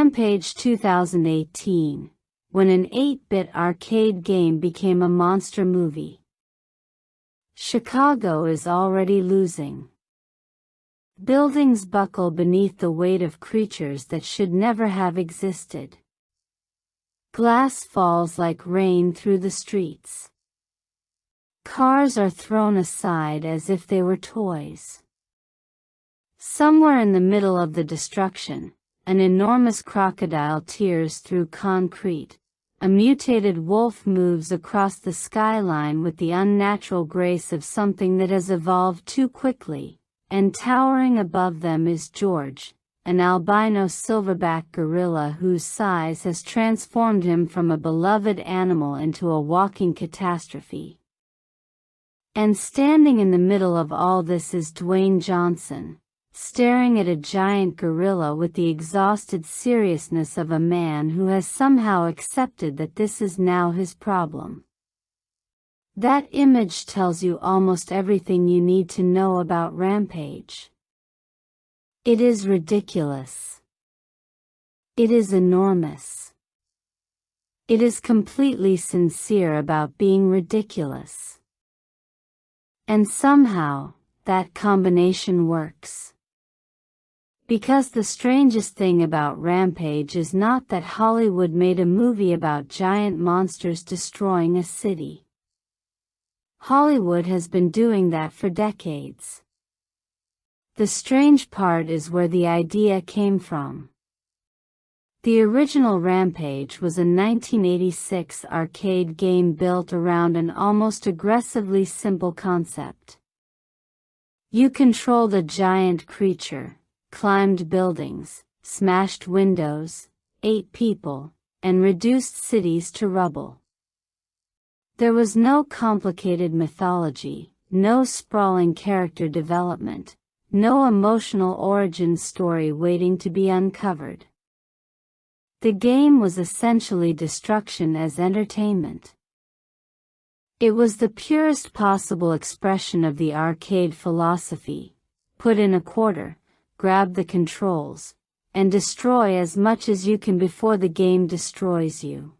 Rampage 2018, when an 8-bit arcade game became a monster movie. Chicago is already losing. Buildings buckle beneath the weight of creatures that should never have existed. Glass falls like rain through the streets. Cars are thrown aside as if they were toys. Somewhere in the middle of the destruction, an enormous crocodile tears through concrete. A mutated wolf moves across the skyline with the unnatural grace of something that has evolved too quickly, and towering above them is George, an albino silverback gorilla whose size has transformed him from a beloved animal into a walking catastrophe. And standing in the middle of all this is Dwayne Johnson, staring at a giant gorilla with the exhausted seriousness of a man who has somehow accepted that this is now his problem. That image tells you almost everything you need to know about Rampage. It is ridiculous. It is enormous. It is completely sincere about being ridiculous. And somehow, that combination works. Because the strangest thing about Rampage is not that Hollywood made a movie about giant monsters destroying a city. Hollywood has been doing that for decades. The strange part is where the idea came from. The original Rampage was a 1986 arcade game built around an almost aggressively simple concept. You controlled a giant creature, climbed buildings, smashed windows, ate people, and reduced cities to rubble. There was no complicated mythology, no sprawling character development, no emotional origin story waiting to be uncovered. The game was essentially destruction as entertainment. It was the purest possible expression of the arcade philosophy: put in a quarter, grab the controls, and destroy as much as you can before the game destroys you.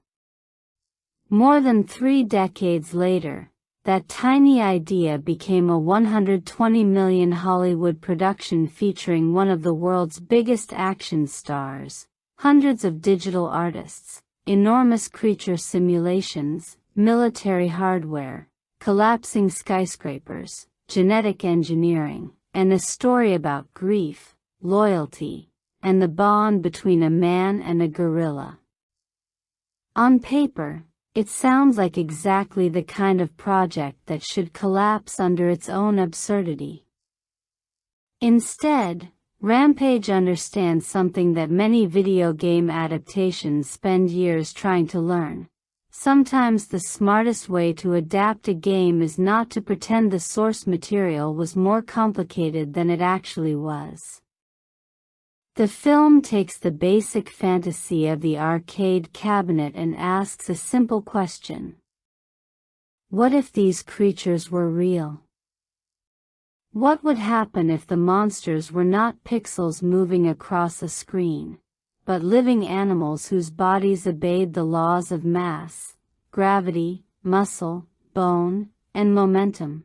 More than 3 decades later, that tiny idea became a $120 million Hollywood production featuring one of the world's biggest action stars, hundreds of digital artists, enormous creature simulations, military hardware, collapsing skyscrapers, genetic engineering, and a story about grief, loyalty, and the bond between a man and a gorilla. On paper, it sounds like exactly the kind of project that should collapse under its own absurdity. Instead, Rampage understands something that many video game adaptations spend years trying to learn. Sometimes the smartest way to adapt a game is not to pretend the source material was more complicated than it actually was. The film takes the basic fantasy of the arcade cabinet and asks a simple question. What if these creatures were real? What would happen if the monsters were not pixels moving across a screen, but living animals whose bodies obeyed the laws of mass, gravity, muscle, bone, and momentum?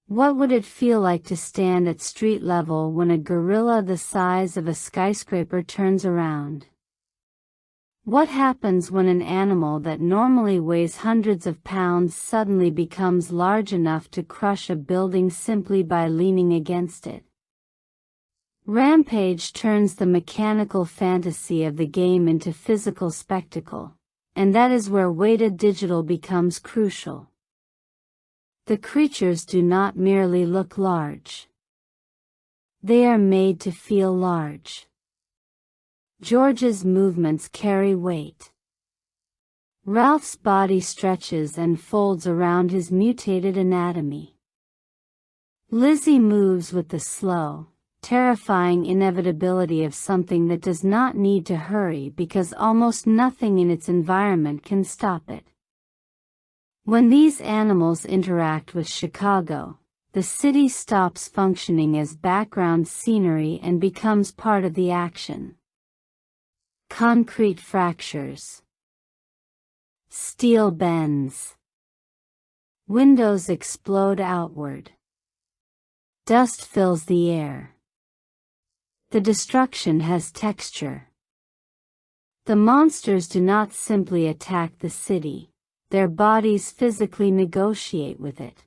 What would it feel like to stand at street level when a gorilla the size of a skyscraper turns around? What happens when an animal that normally weighs hundreds of pounds suddenly becomes large enough to crush a building simply by leaning against it? Rampage turns the mechanical fantasy of the game into physical spectacle, and that is where weighted digital becomes crucial. The creatures do not merely look large. They are made to feel large. George's movements carry weight. Ralph's body stretches and folds around his mutated anatomy. Lizzie moves with the slow, terrifying inevitability of something that does not need to hurry because almost nothing in its environment can stop it. When these animals interact with Chicago, the city stops functioning as background scenery and becomes part of the action. Concrete fractures. Steel bends. Windows explode outward. Dust fills the air. The destruction has texture. The monsters do not simply attack the city, their bodies physically negotiate with it.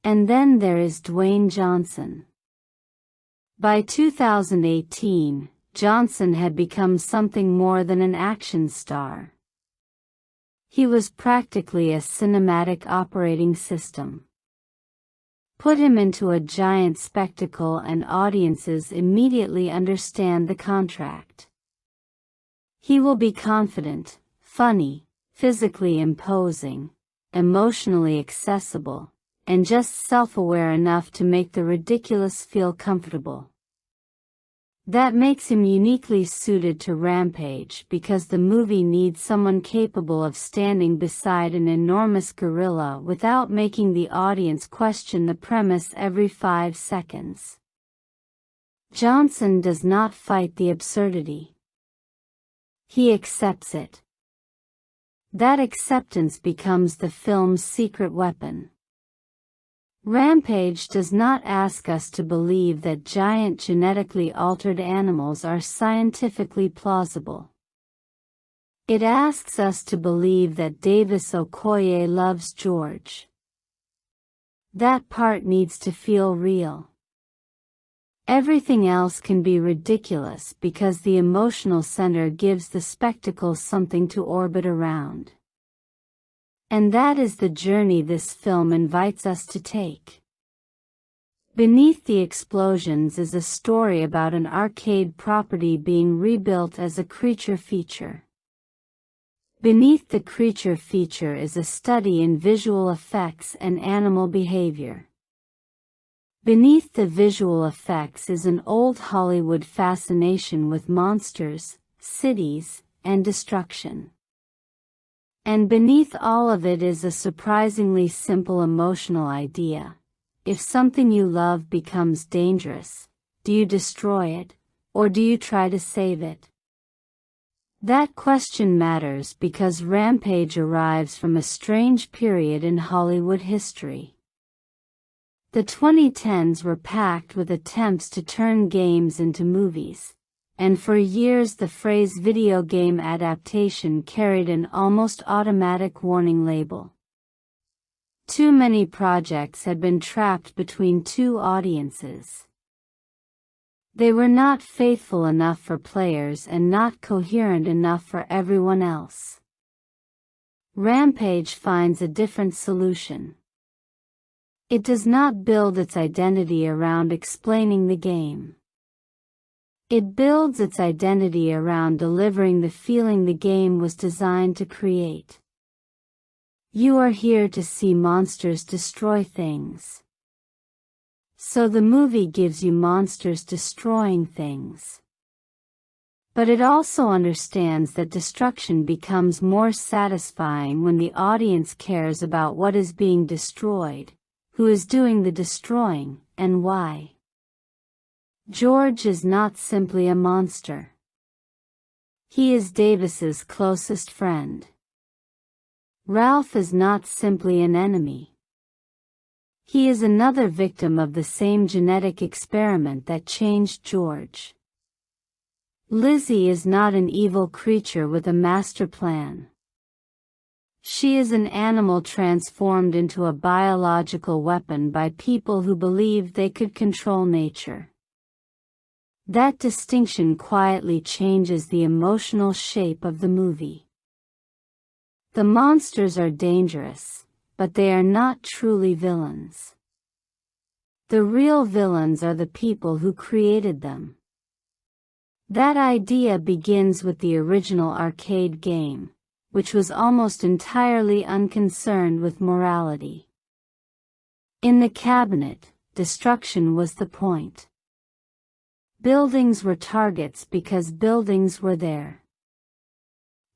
And then there is Dwayne Johnson. By 2018, Johnson had become something more than an action star. He was practically a cinematic operating system. Put him into a giant spectacle and audiences immediately understand the contract. He will be confident, funny, physically imposing, emotionally accessible, and just self-aware enough to make the ridiculous feel comfortable. That makes him uniquely suited to Rampage because the movie needs someone capable of standing beside an enormous gorilla without making the audience question the premise every 5 seconds. Johnson does not fight the absurdity. He accepts it. That acceptance becomes the film's secret weapon. Rampage does not ask us to believe that giant genetically altered animals are scientifically plausible. It asks us to believe that Davis Okoye loves George. That part needs to feel real. Everything else can be ridiculous because the emotional center gives the spectacle something to orbit around. And that is the journey this film invites us to take. Beneath the Explosions is a story about an arcade property being rebuilt as a creature feature. Beneath the creature feature is a study in visual effects and animal behavior. Beneath the visual effects is an old Hollywood fascination with monsters, cities, and destruction. And beneath all of it is a surprisingly simple emotional idea. If something you love becomes dangerous, do you destroy it, or do you try to save it? That question matters because Rampage arrives from a strange period in Hollywood history. The 2010s were packed with attempts to turn games into movies. And for years the phrase video game adaptation carried an almost automatic warning label. Too many projects had been trapped between two audiences. They were not faithful enough for players and not coherent enough for everyone else. Rampage finds a different solution. It does not build its identity around explaining the game. It builds its identity around delivering the feeling the game was designed to create. You are here to see monsters destroy things. So the movie gives you monsters destroying things. But it also understands that destruction becomes more satisfying when the audience cares about what is being destroyed, who is doing the destroying, and why. George is not simply a monster. He is Davis's closest friend. Ralph is not simply an enemy. He is another victim of the same genetic experiment that changed George. Lizzie is not an evil creature with a master plan. She is an animal transformed into a biological weapon by people who believed they could control nature. That distinction quietly changes the emotional shape of the movie. The monsters are dangerous, but they are not truly villains. The real villains are the people who created them. That idea begins with the original arcade game, which was almost entirely unconcerned with morality. In the cabinet, destruction was the point. Buildings were targets because buildings were there.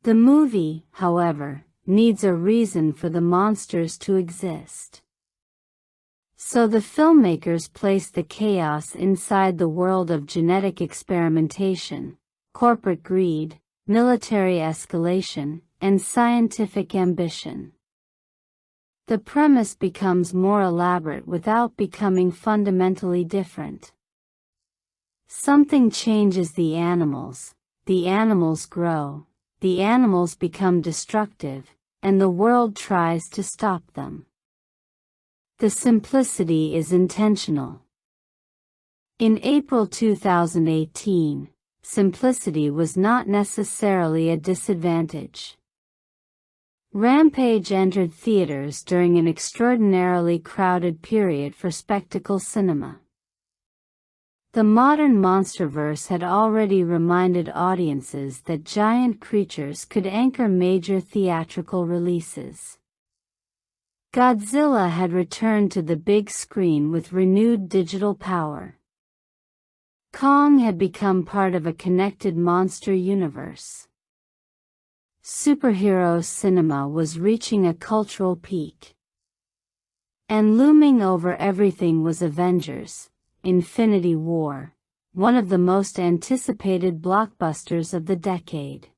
The movie, however, needs a reason for the monsters to exist. So the filmmakers place the chaos inside the world of genetic experimentation, corporate greed, military escalation, and scientific ambition. The premise becomes more elaborate without becoming fundamentally different. Something changes the animals grow, the animals become destructive, and the world tries to stop them. The simplicity is intentional. In April 2018, simplicity was not necessarily a disadvantage. Rampage entered theaters during an extraordinarily crowded period for spectacle cinema. The modern monsterverse had already reminded audiences that giant creatures could anchor major theatrical releases. Godzilla had returned to the big screen with renewed digital power. Kong had become part of a connected monster universe. Superhero cinema was reaching a cultural peak. And looming over everything was Avengers: Infinity War, one of the most anticipated blockbusters of the decade.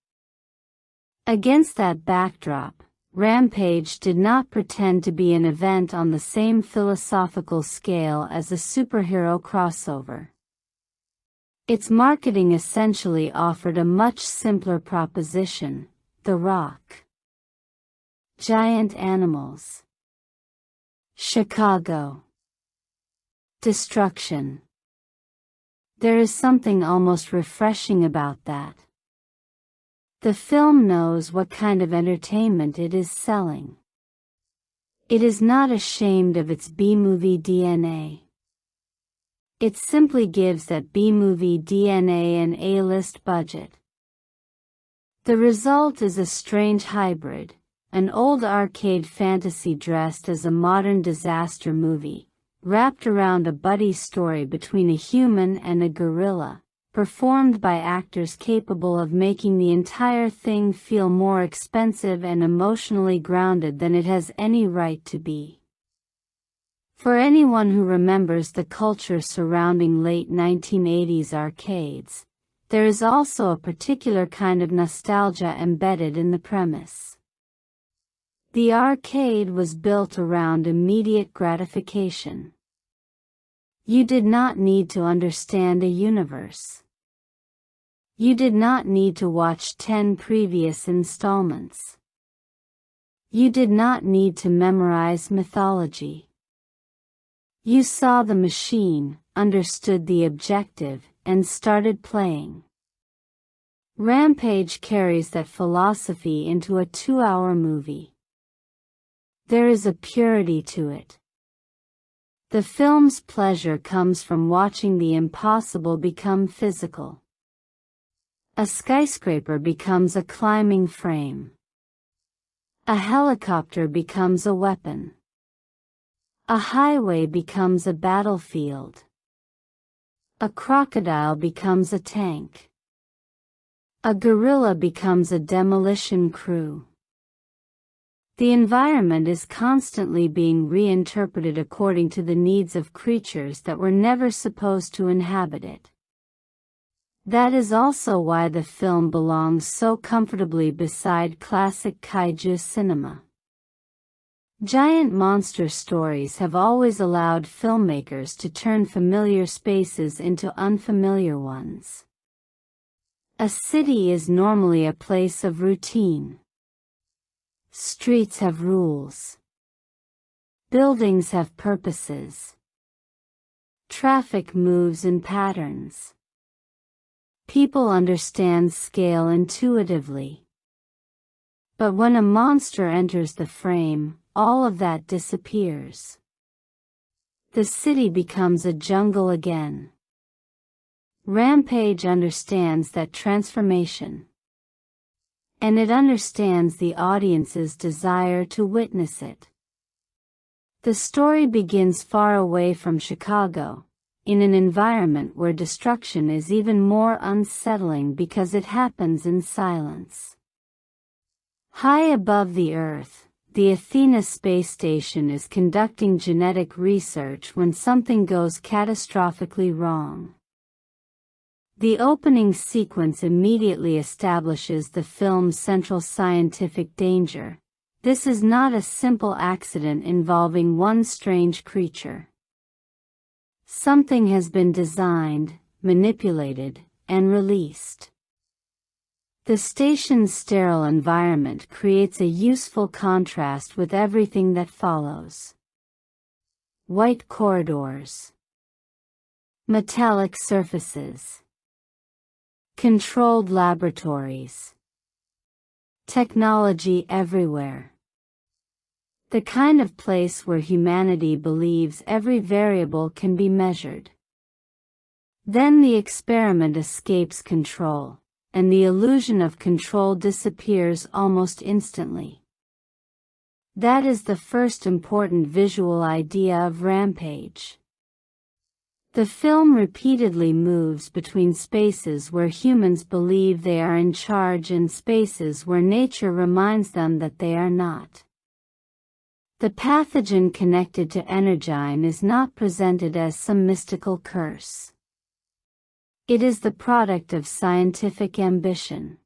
Against that backdrop, Rampage did not pretend to be an event on the same philosophical scale as a superhero crossover. Its marketing essentially offered a much simpler proposition: The Rock. Giant animals. Chicago. Destruction. There is something almost refreshing about that. The film knows what kind of entertainment it is selling. It is not ashamed of its B-movie DNA. It simply gives that B-movie DNA an A-list budget. The result is a strange hybrid, an old arcade fantasy dressed as a modern disaster movie, wrapped around a buddy story between a human and a gorilla, performed by actors capable of making the entire thing feel more expensive and emotionally grounded than it has any right to be. For anyone who remembers the culture surrounding late 1980s arcades, there is also a particular kind of nostalgia embedded in the premise. The arcade was built around immediate gratification. You did not need to understand a universe. You did not need to watch 10 previous installments. You did not need to memorize mythology. You saw the machine, understood the objective, and started playing. Rampage carries that philosophy into a 2-hour movie. There is a purity to it. The film's pleasure comes from watching the impossible become physical. A skyscraper becomes a climbing frame. A helicopter becomes a weapon. A highway becomes a battlefield. A crocodile becomes a tank. A gorilla becomes a demolition crew. The environment is constantly being reinterpreted according to the needs of creatures that were never supposed to inhabit it. That is also why the film belongs so comfortably beside classic kaiju cinema. Giant monster stories have always allowed filmmakers to turn familiar spaces into unfamiliar ones. A city is normally a place of routine. Streets have rules. Buildings have purposes. Traffic moves in patterns. People understand scale intuitively. But when a monster enters the frame, all of that disappears. The city becomes a jungle again. Rampage understands that transformation. And it understands the audience's desire to witness it. The story begins far away from Chicago, in an environment where destruction is even more unsettling because it happens in silence. High above the Earth, the Athena space station is conducting genetic research when something goes catastrophically wrong. The opening sequence immediately establishes the film's central scientific danger. This is not a simple accident involving one strange creature. Something has been designed, manipulated, and released. The station's sterile environment creates a useful contrast with everything that follows. White corridors, metallic surfaces, controlled laboratories, technology everywhere. The kind of place where humanity believes every variable can be measured. Then the experiment escapes control, and the illusion of control disappears almost instantly. That is the first important visual idea of Rampage. The film repeatedly moves between spaces where humans believe they are in charge and spaces where nature reminds them that they are not. The pathogen connected to Energyne is not presented as some mystical curse. It is the product of scientific ambition.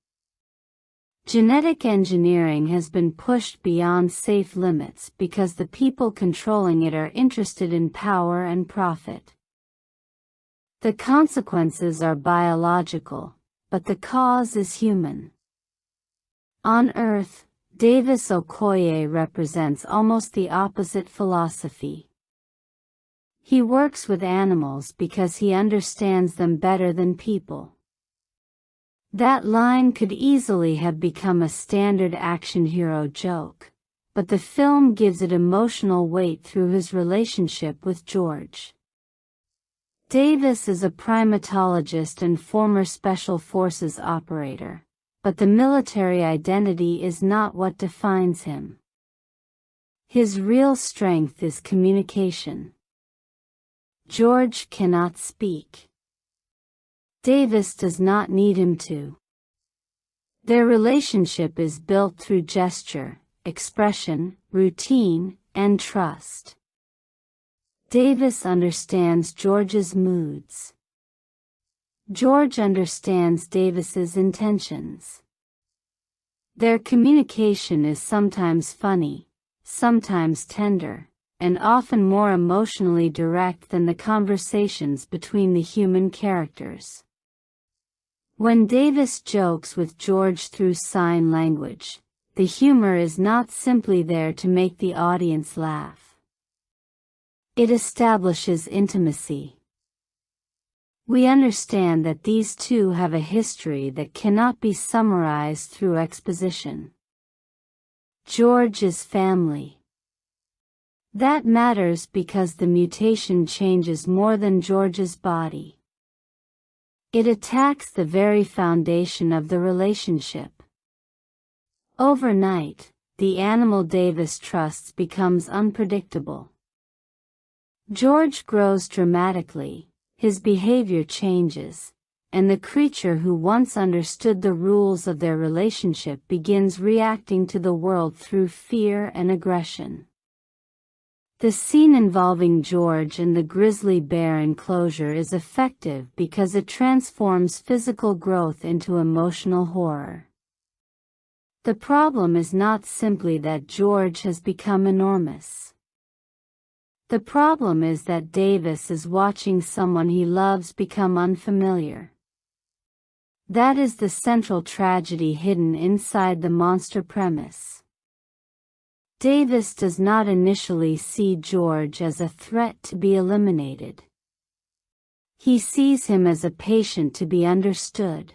Genetic engineering has been pushed beyond safe limits because the people controlling it are interested in power and profit. The consequences are biological, but the cause is human. On Earth, Davis Okoye represents almost the opposite philosophy. He works with animals because he understands them better than people. That line could easily have become a standard action hero joke, but the film gives it emotional weight through his relationship with George. Davis is a primatologist and former Special Forces operator, but the military identity is not what defines him. His real strength is communication. George cannot speak. Davis does not need him to. Their relationship is built through gesture, expression, routine, and trust. Davis understands George's moods. George understands Davis's intentions. Their communication is sometimes funny, sometimes tender, and often more emotionally direct than the conversations between the human characters. When Davis jokes with George through sign language, the humor is not simply there to make the audience laugh. It establishes intimacy. We understand that these two have a history that cannot be summarized through exposition. George is family. That matters because the mutation changes more than George's body. It attacks the very foundation of the relationship. Overnight, the animal Davis trusts becomes unpredictable. George grows dramatically. His behavior changes, and the creature who once understood the rules of their relationship begins reacting to the world through fear and aggression. The scene involving George and the grizzly bear enclosure is effective because it transforms physical growth into emotional horror. The problem is not simply that George has become enormous. The problem is that Davis is watching someone he loves become unfamiliar. That is the central tragedy hidden inside the monster premise. Davis does not initially see George as a threat to be eliminated. He sees him as a patient to be understood.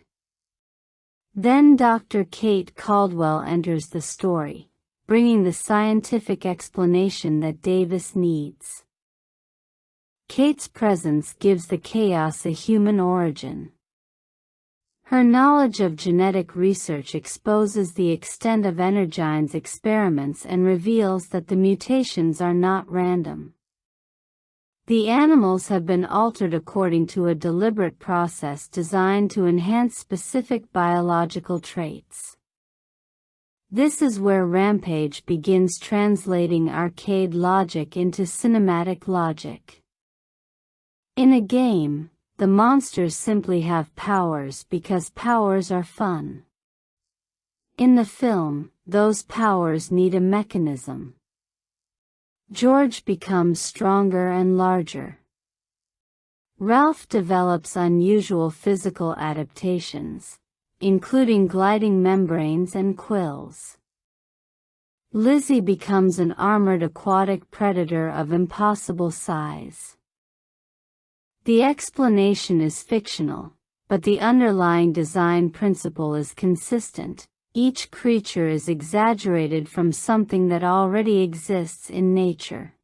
Then Dr. Kate Caldwell enters the story, bringing the scientific explanation that Davis needs. Kate's presence gives the chaos a human origin. Her knowledge of genetic research exposes the extent of Energyne's experiments and reveals that the mutations are not random. The animals have been altered according to a deliberate process designed to enhance specific biological traits. This is where Rampage begins translating arcade logic into cinematic logic. In a game, the monsters simply have powers because powers are fun. In the film, those powers need a mechanism. George becomes stronger and larger. Ralph develops unusual physical adaptations, including gliding membranes and quills. Lizzie becomes an armored aquatic predator of impossible size. The explanation is fictional, but the underlying design principle is consistent. Each creature is exaggerated from something that already exists in nature.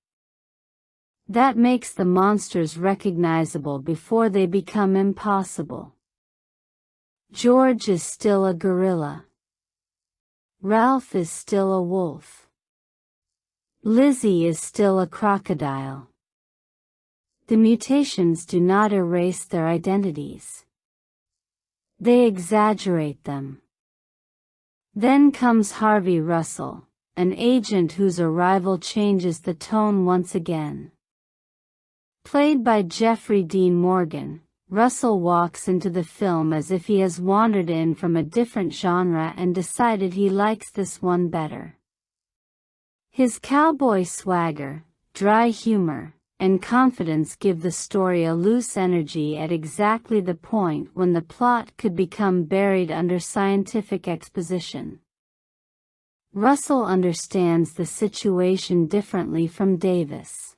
That makes the monsters recognizable before they become impossible. George is still a gorilla. Ralph is still a wolf. Lizzie is still a crocodile. The mutations do not erase their identities. They exaggerate them. Then comes Harvey Russell, an agent whose arrival changes the tone once again. Played by Jeffrey Dean Morgan, Russell walks into the film as if he has wandered in from a different genre and decided he likes this one better. His cowboy swagger, dry humor, and confidence give the story a loose energy at exactly the point when the plot could become buried under scientific exposition. Russell understands the situation differently from Davis.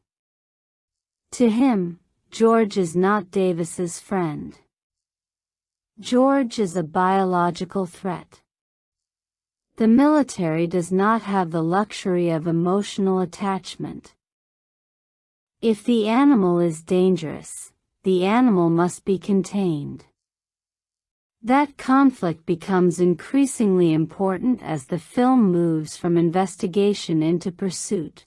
To him, George is not Davis's friend. George is a biological threat. The military does not have the luxury of emotional attachment. If the animal is dangerous, the animal must be contained. That conflict becomes increasingly important as the film moves from investigation into pursuit.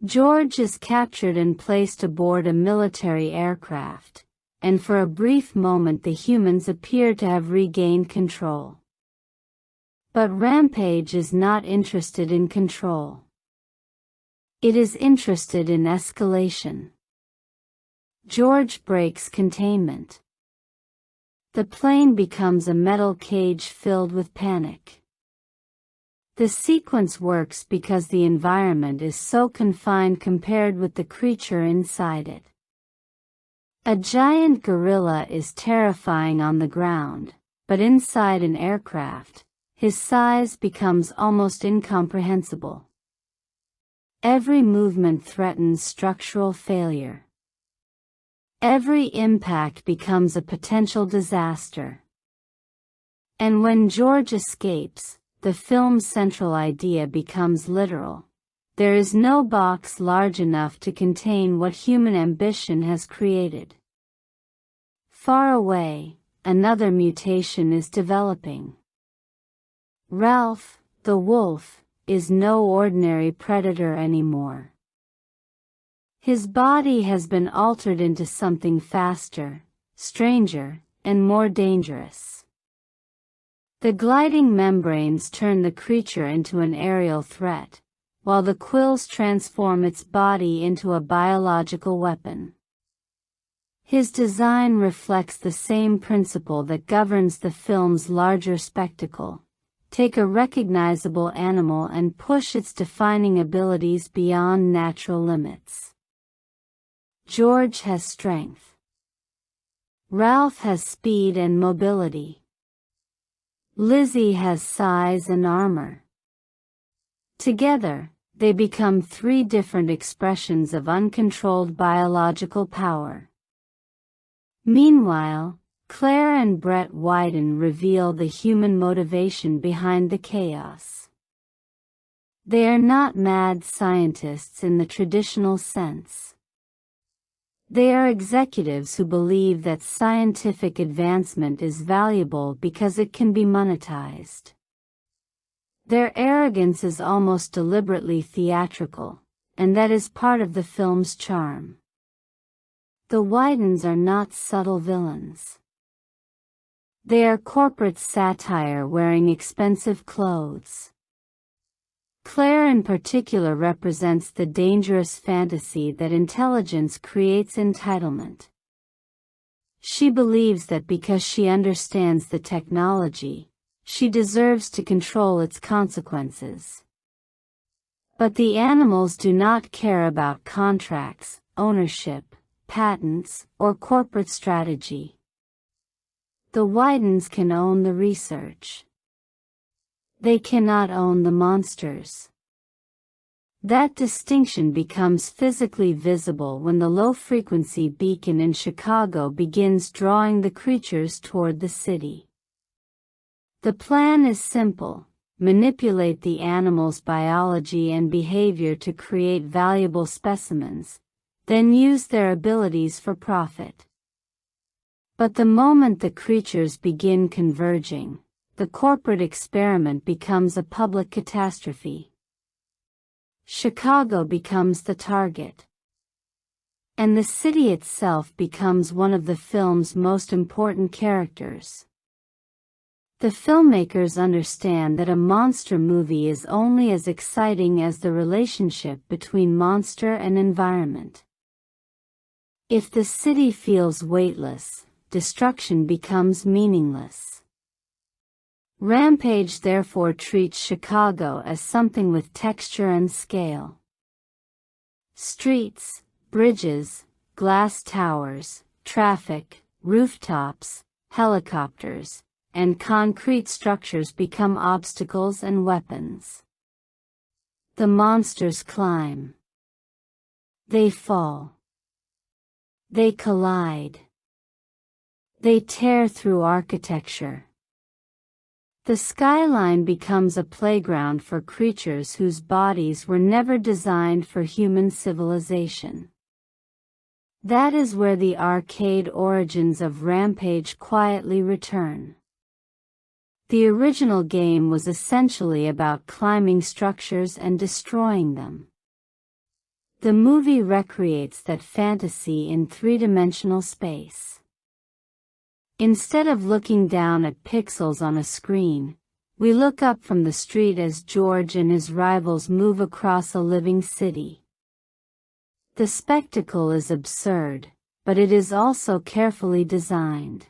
George is captured and placed aboard a military aircraft, and for a brief moment the humans appear to have regained control. But Rampage is not interested in control. It is interested in escalation. George breaks containment. The plane becomes a metal cage filled with panic. The sequence works because the environment is so confined compared with the creature inside it. A giant gorilla is terrifying on the ground, but inside an aircraft, his size becomes almost incomprehensible. Every movement threatens structural failure. Every impact becomes a potential disaster. And when George escapes, the film's central idea becomes literal. There is no box large enough to contain what human ambition has created. Far away, another mutation is developing. Ralph, the wolf, is no ordinary predator anymore. His body has been altered into something faster, stranger, and more dangerous. The gliding membranes turn the creature into an aerial threat, while the quills transform its body into a biological weapon. His design reflects the same principle that governs the film's larger spectacle. Take a recognizable animal and push its defining abilities beyond natural limits. George has strength. Ralph has speed and mobility. Lizzie has size and armor. Together, they become three different expressions of uncontrolled biological power. Meanwhile, Claire and Brett Wyden reveal the human motivation behind the chaos. They are not mad scientists in the traditional sense. They are executives who believe that scientific advancement is valuable because it can be monetized. Their arrogance is almost deliberately theatrical, and that is part of the film's charm. The Wydens are not subtle villains. They are corporate satire wearing expensive clothes. Claire in particular represents the dangerous fantasy that intelligence creates entitlement. She believes that because she understands the technology, she deserves to control its consequences. But the animals do not care about contracts, ownership, patents, or corporate strategy. The Widens can own the research. They cannot own the monsters. That distinction becomes physically visible when the low-frequency beacon in Chicago begins drawing the creatures toward the city. The plan is simple: manipulate the animals' biology and behavior to create valuable specimens, then use their abilities for profit. But the moment the creatures begin converging, the corporate experiment becomes a public catastrophe. Chicago becomes the target. And the city itself becomes one of the film's most important characters. The filmmakers understand that a monster movie is only as exciting as the relationship between monster and environment. If the city feels weightless, destruction becomes meaningless. Rampage therefore treats Chicago as something with texture and scale. Streets, bridges, glass towers, traffic, rooftops, helicopters, and concrete structures become obstacles and weapons. The monsters climb. They fall. They collide. They tear through architecture. The skyline becomes a playground for creatures whose bodies were never designed for human civilization. That is where the arcade origins of Rampage quietly return. The original game was essentially about climbing structures and destroying them. The movie recreates that fantasy in three-dimensional space. Instead of looking down at pixels on a screen, we look up from the street as George and his rivals move across a living city. The spectacle is absurd, but it is also carefully designed.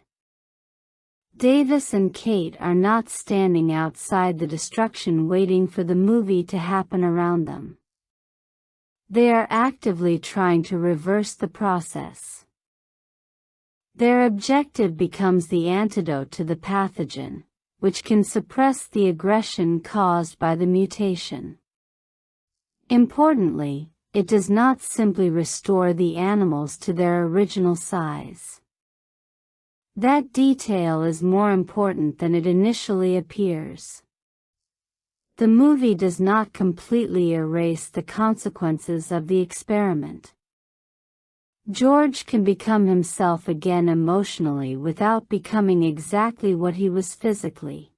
Davis and Kate are not standing outside the destruction waiting for the movie to happen around them. They are actively trying to reverse the process. Their objective becomes the antidote to the pathogen, which can suppress the aggression caused by the mutation. Importantly, it does not simply restore the animals to their original size. That detail is more important than it initially appears. The movie does not completely erase the consequences of the experiment. George can become himself again emotionally without becoming exactly what he was physically.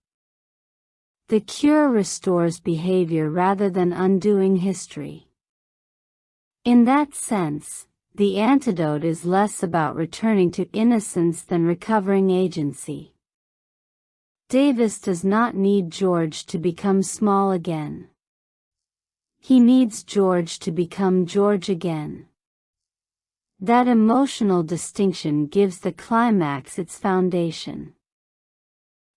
The cure restores behavior rather than undoing history. In that sense, the antidote is less about returning to innocence than recovering agency. Davis does not need George to become small again. He needs George to become George again. That emotional distinction gives the climax its foundation.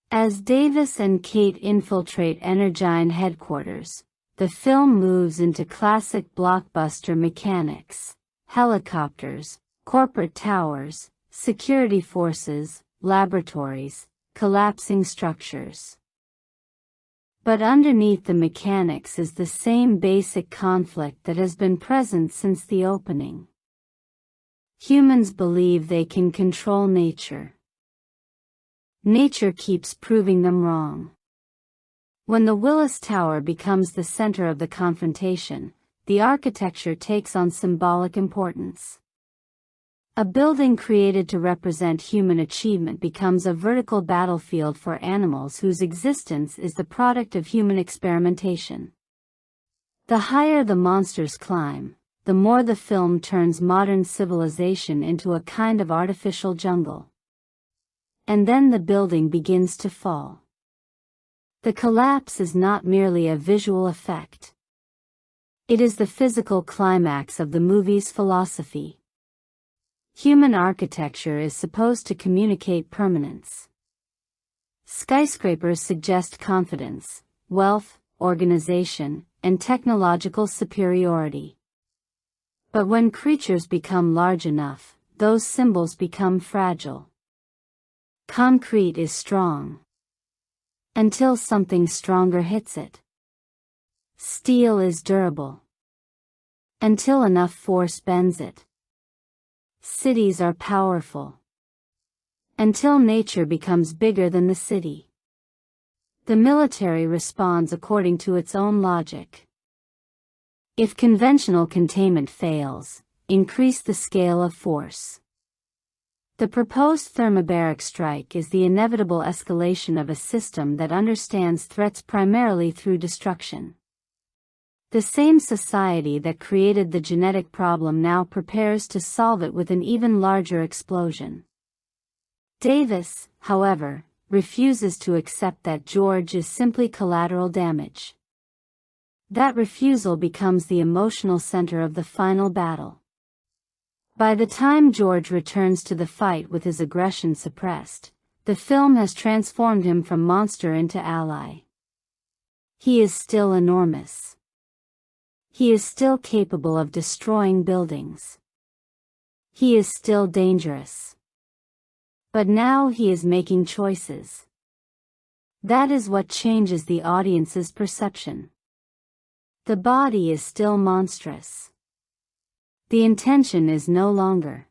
As Davis and Kate infiltrate Energine headquarters, the film moves into classic blockbuster mechanics: helicopters, corporate towers, security forces, laboratories, collapsing structures. But underneath the mechanics is the same basic conflict that has been present since the opening. Humans believe they can control nature. Nature keeps proving them wrong. When the Willis Tower becomes the center of the confrontation, the architecture takes on symbolic importance. A building created to represent human achievement becomes a vertical battlefield for animals whose existence is the product of human experimentation. The higher the monsters climb, the more the film turns modern civilization into a kind of artificial jungle. And then the building begins to fall. The collapse is not merely a visual effect. It is the physical climax of the movie's philosophy. Human architecture is supposed to communicate permanence. Skyscrapers suggest confidence, wealth, organization, and technological superiority. But when creatures become large enough, those symbols become fragile. Concrete is strong until something stronger hits it. Steel is durable until enough force bends it. Cities are powerful until nature becomes bigger than the city. The military responds according to its own logic. If conventional containment fails, increase the scale of force. The proposed thermobaric strike is the inevitable escalation of a system that understands threats primarily through destruction. The same society that created the genetic problem now prepares to solve it with an even larger explosion. Davis, however, refuses to accept that George is simply collateral damage. That refusal becomes the emotional center of the final battle. By the time George returns to the fight with his aggression suppressed, the film has transformed him from monster into ally. He is still enormous. He is still capable of destroying buildings. He is still dangerous. But now he is making choices. That is what changes the audience's perception. The body is still monstrous. The intention is no longer.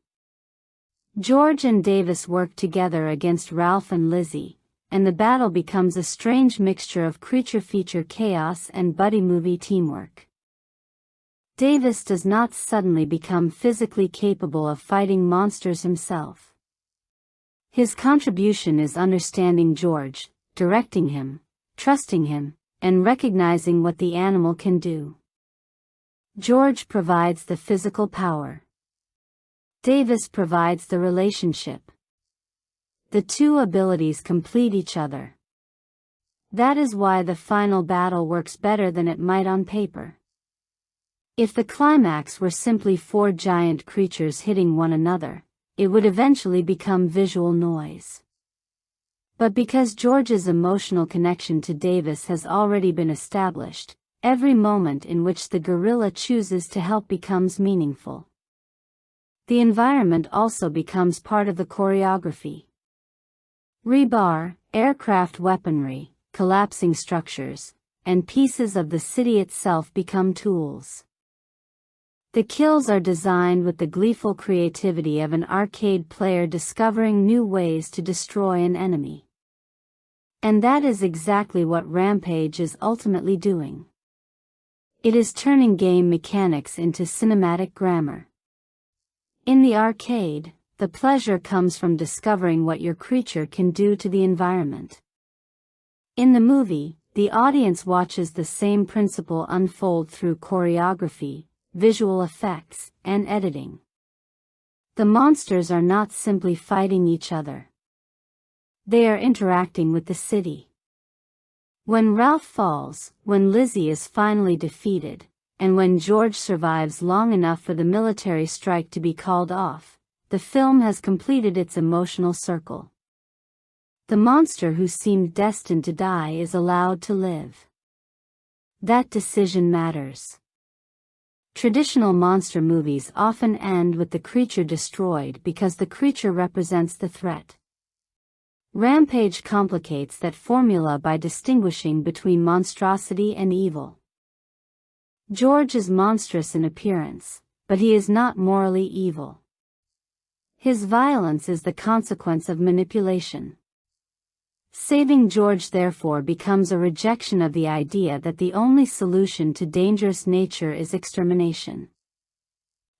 George and Davis work together against Ralph and Lizzie, and the battle becomes a strange mixture of creature feature chaos and buddy movie teamwork. Davis does not suddenly become physically capable of fighting monsters himself. His contribution is understanding George, directing him, trusting him, and recognizing what the animal can do. George provides the physical power. Davis provides the relationship. The two abilities complete each other. That is why the final battle works better than it might on paper. If the climax were simply four giant creatures hitting one another, it would eventually become visual noise. But because George's emotional connection to Davis has already been established, every moment in which the gorilla chooses to help becomes meaningful. The environment also becomes part of the choreography. Rebar, aircraft weaponry, collapsing structures, and pieces of the city itself become tools. The kills are designed with the gleeful creativity of an arcade player discovering new ways to destroy an enemy. And that is exactly what Rampage is ultimately doing. It is turning game mechanics into cinematic grammar. In the arcade, the pleasure comes from discovering what your creature can do to the environment. In the movie, the audience watches the same principle unfold through choreography, visual effects, and editing. The monsters are not simply fighting each other. They are interacting with the city. When Ralph falls, when Lizzie is finally defeated, and when George survives long enough for the military strike to be called off, the film has completed its emotional circle. The monster who seemed destined to die is allowed to live. That decision matters. Traditional monster movies often end with the creature destroyed because the creature represents the threat. Rampage complicates that formula by distinguishing between monstrosity and evil. George is monstrous in appearance, but he is not morally evil. His violence is the consequence of manipulation. Saving George therefore becomes a rejection of the idea that the only solution to dangerous nature is extermination.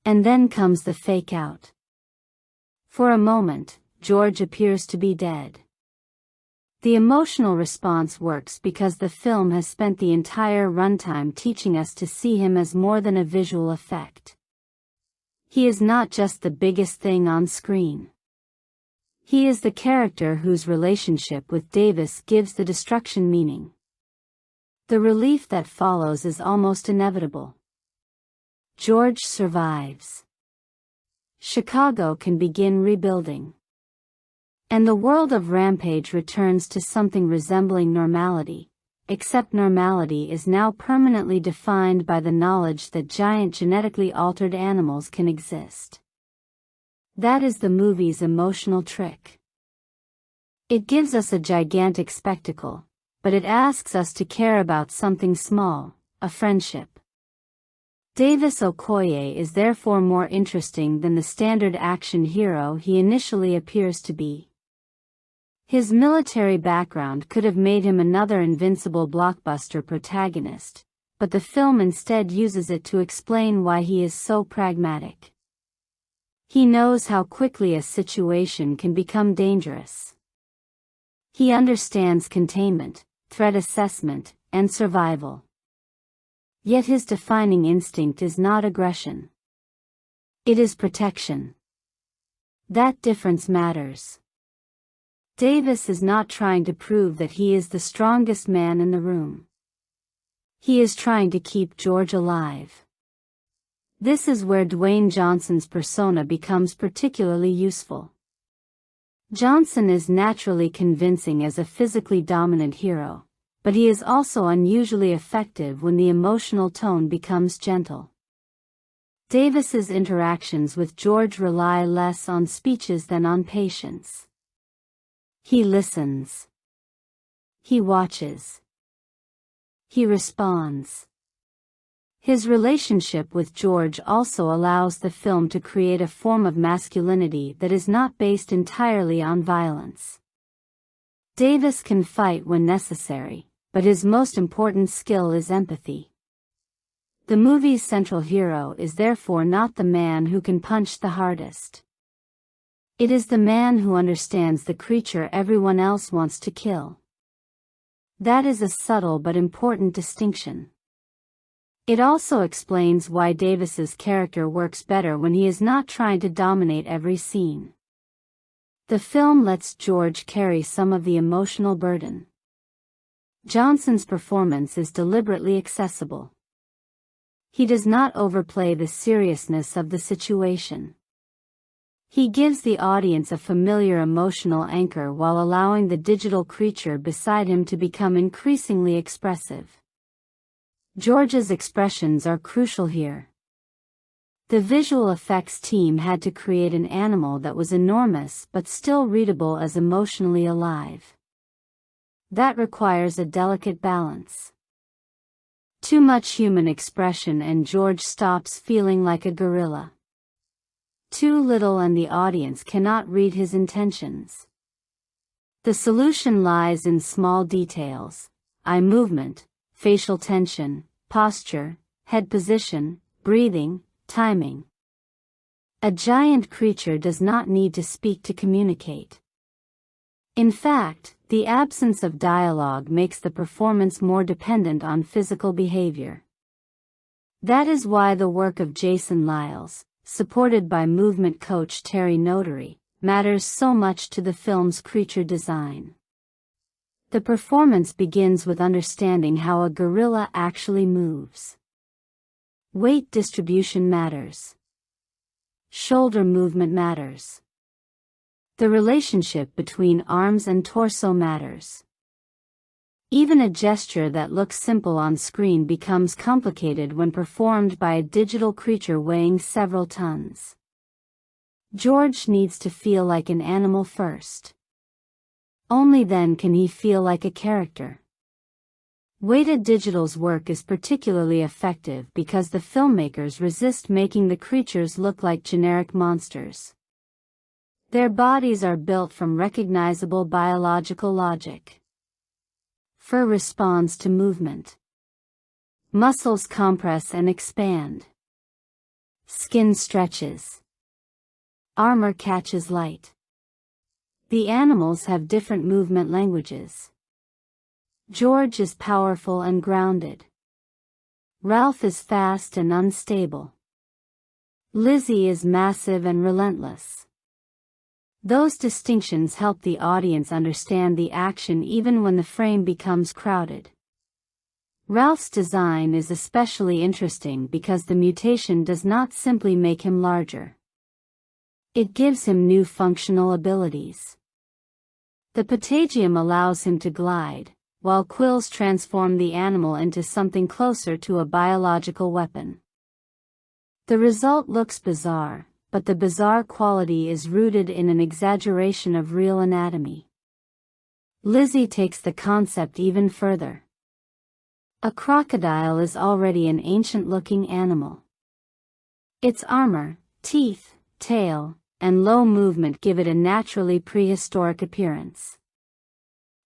And then comes the fake out. For a moment, George appears to be dead. The emotional response works because the film has spent the entire runtime teaching us to see him as more than a visual effect. He is not just the biggest thing on screen. He is the character whose relationship with Davis gives the destruction meaning. The relief that follows is almost inevitable. George survives. Chicago can begin rebuilding. And the world of Rampage returns to something resembling normality, except normality is now permanently defined by the knowledge that giant genetically altered animals can exist. That is the movie's emotional trick. It gives us a gigantic spectacle, but it asks us to care about something small, a friendship. Davis Okoye is therefore more interesting than the standard action hero he initially appears to be. His military background could have made him another invincible blockbuster protagonist, but the film instead uses it to explain why he is so pragmatic. He knows how quickly a situation can become dangerous. He understands containment, threat assessment, and survival. Yet his defining instinct is not aggression. It is protection. That difference matters. Davis is not trying to prove that he is the strongest man in the room. He is trying to keep George alive. This is where Dwayne Johnson's persona becomes particularly useful. Johnson is naturally convincing as a physically dominant hero, but he is also unusually effective when the emotional tone becomes gentle. Davis's interactions with George rely less on speeches than on patience. He listens. He watches. He responds. His relationship with George also allows the film to create a form of masculinity that is not based entirely on violence. Davis can fight when necessary, but his most important skill is empathy. The movie's central hero is therefore not the man who can punch the hardest. It is the man who understands the creature everyone else wants to kill. That is a subtle but important distinction. It also explains why Davis's character works better when he is not trying to dominate every scene. The film lets George carry some of the emotional burden. Johnson's performance is deliberately accessible. He does not overplay the seriousness of the situation. He gives the audience a familiar emotional anchor while allowing the digital creature beside him to become increasingly expressive. George's expressions are crucial here. The visual effects team had to create an animal that was enormous but still readable as emotionally alive. That requires a delicate balance. Too much human expression and George stops feeling like a gorilla. Too little and the audience cannot read his intentions. The solution lies in small details: eye movement, facial tension, posture, head position, breathing, timing. A giant creature does not need to speak to communicate. In fact, the absence of dialogue makes the performance more dependent on physical behavior. That is why the work of Jason Liles, supported by movement coach Terry Notary, matters so much to the film's creature design. The performance begins with understanding how a gorilla actually moves. Weight distribution matters. Shoulder movement matters. The relationship between arms and torso matters. Even a gesture that looks simple on screen becomes complicated when performed by a digital creature weighing several tons. George needs to feel like an animal first. Only then can he feel like a character. Weighted Digital's work is particularly effective because the filmmakers resist making the creatures look like generic monsters. Their bodies are built from recognizable biological logic. Fur responds to movement. Muscles compress and expand. Skin stretches. Armor catches light. The animals have different movement languages. George is powerful and grounded. Ralph is fast and unstable. Lizzie is massive and relentless. Those distinctions help the audience understand the action even when the frame becomes crowded. Ralph's design is especially interesting because the mutation does not simply make him larger. It gives him new functional abilities. The patagium allows him to glide, while quills transform the animal into something closer to a biological weapon. The result looks bizarre, but the bizarre quality is rooted in an exaggeration of real anatomy. Lizzie takes the concept even further. A crocodile is already an ancient-looking animal. Its armor, teeth, tail, and low movement give it a naturally prehistoric appearance.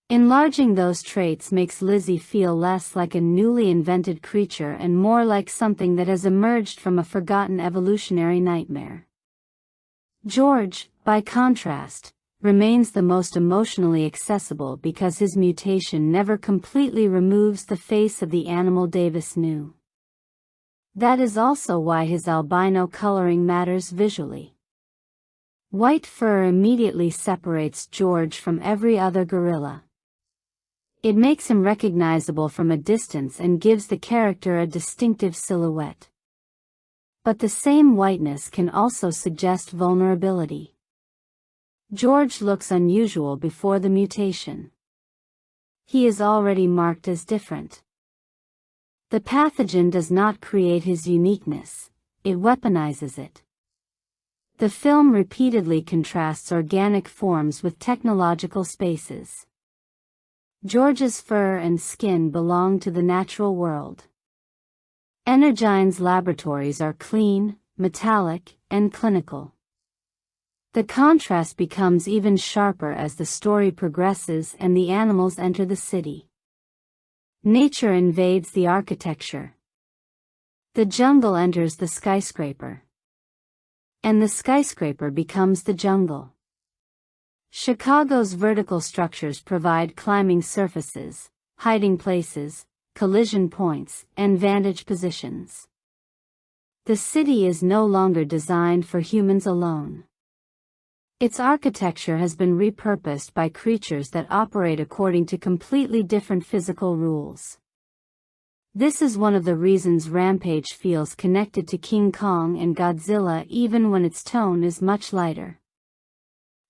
Enlarging those traits makes Lizzie feel less like a newly invented creature and more like something that has emerged from a forgotten evolutionary nightmare. George, by contrast, remains the most emotionally accessible because his mutation never completely removes the face of the animal Davis knew. That is also why his albino coloring matters visually. White fur immediately separates George from every other gorilla. It makes him recognizable from a distance and gives the character a distinctive silhouette. But the same whiteness can also suggest vulnerability. George looks unusual before the mutation. He is already marked as different. The pathogen does not create his uniqueness, it weaponizes it. The film repeatedly contrasts organic forms with technological spaces. George's fur and skin belong to the natural world. Energine's laboratories are clean, metallic, and clinical. The contrast becomes even sharper as the story progresses and the animals enter the city. Nature invades the architecture. The jungle enters the skyscraper. And the skyscraper becomes the jungle. Chicago's vertical structures provide climbing surfaces, hiding places, collision points, and vantage positions. The city is no longer designed for humans alone. Its architecture has been repurposed by creatures that operate according to completely different physical rules. This is one of the reasons Rampage feels connected to King Kong and Godzilla even when its tone is much lighter.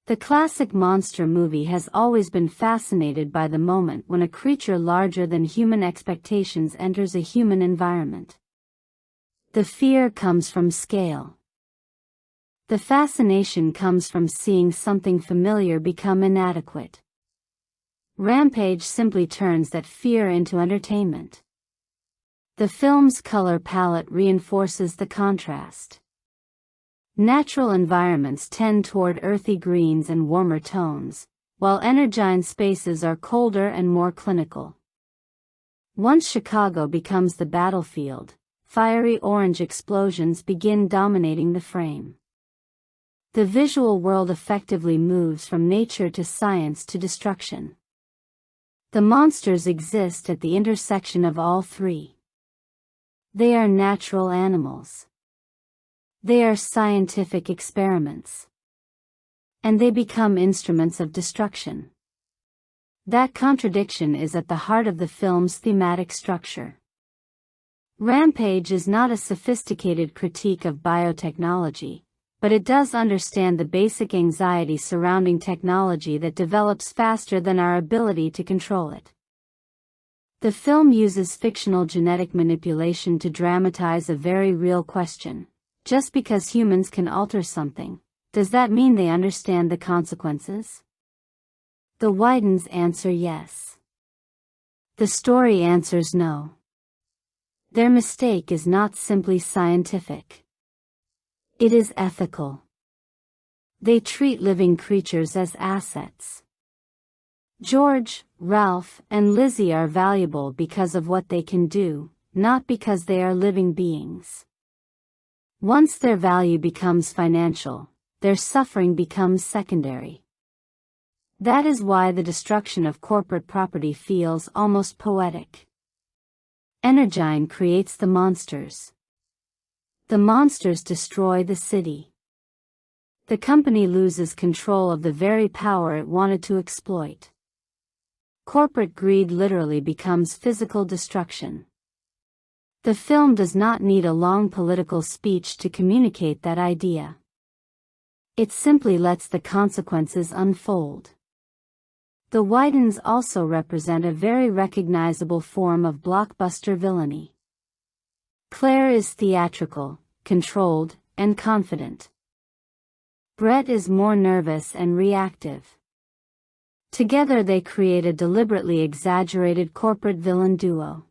The classic monster movie has always been fascinated by the moment when a creature larger than human expectations enters a human environment. The fear comes from scale. The fascination comes from seeing something familiar become inadequate. Rampage simply turns that fear into entertainment. The film's color palette reinforces the contrast. Natural environments tend toward earthy greens and warmer tones, while Energine spaces are colder and more clinical. Once Chicago becomes the battlefield, fiery orange explosions begin dominating the frame. The visual world effectively moves from nature to science to destruction. The monsters exist at the intersection of all three. They are natural animals. They are scientific experiments. And they become instruments of destruction. That contradiction is at the heart of the film's thematic structure. Rampage is not a sophisticated critique of biotechnology, but it does understand the basic anxiety surrounding technology that develops faster than our ability to control it. The film uses fictional genetic manipulation to dramatize a very real question. Just because humans can alter something, does that mean they understand the consequences? The Whedons answer yes. The story answers no. Their mistake is not simply scientific. It is ethical. They treat living creatures as assets. George, Ralph, and Lizzie are valuable because of what they can do, not because they are living beings. Once their value becomes financial, their suffering becomes secondary. That is why the destruction of corporate property feels almost poetic. Energine creates the monsters. The monsters destroy the city. The company loses control of the very power it wanted to exploit. Corporate greed literally becomes physical destruction. The film does not need a long political speech to communicate that idea. It simply lets the consequences unfold. The Widens also represent a very recognizable form of blockbuster villainy. Claire is theatrical, controlled, and confident. Brett is more nervous and reactive. Together they create a deliberately exaggerated corporate villain duo.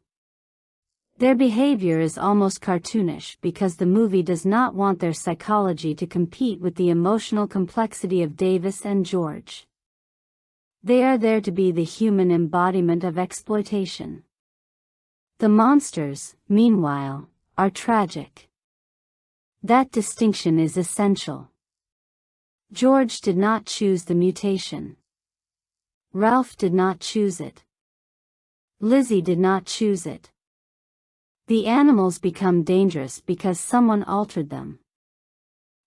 Their behavior is almost cartoonish because the movie does not want their psychology to compete with the emotional complexity of Davis and George. They are there to be the human embodiment of exploitation. The monsters, meanwhile, are tragic. That distinction is essential. George did not choose the mutation. Ralph did not choose it. Lizzie did not choose it. The animals become dangerous because someone altered them.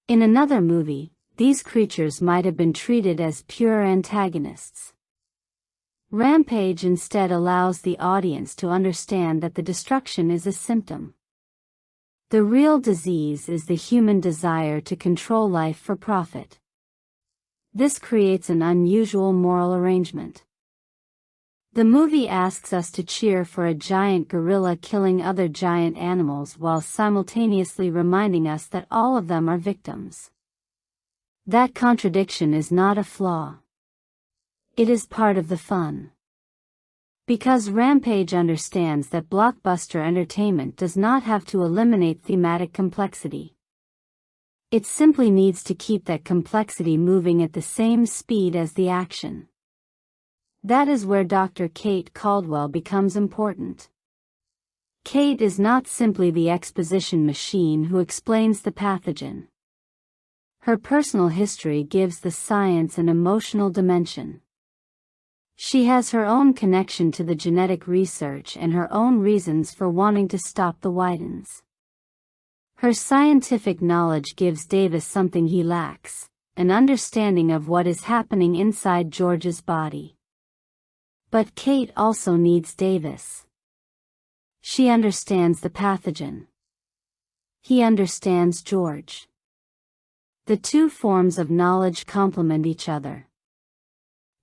In another movie, these creatures might have been treated as pure antagonists. Rampage instead allows the audience to understand that the destruction is a symptom. The real disease is the human desire to control life for profit. This creates an unusual moral arrangement. The movie asks us to cheer for a giant gorilla killing other giant animals while simultaneously reminding us that all of them are victims. That contradiction is not a flaw. It is part of the fun. Because Rampage understands that blockbuster entertainment does not have to eliminate thematic complexity. It simply needs to keep that complexity moving at the same speed as the action. That is where Dr. Kate Caldwell becomes important. Kate is not simply the exposition machine who explains the pathogen. Her personal history gives the science an emotional dimension. She has her own connection to the genetic research and her own reasons for wanting to stop the Widens. Her scientific knowledge gives Davis something he lacks, an understanding of what is happening inside George's body. But Kate also needs Davis. She understands the pathogen. He understands George. The two forms of knowledge complement each other.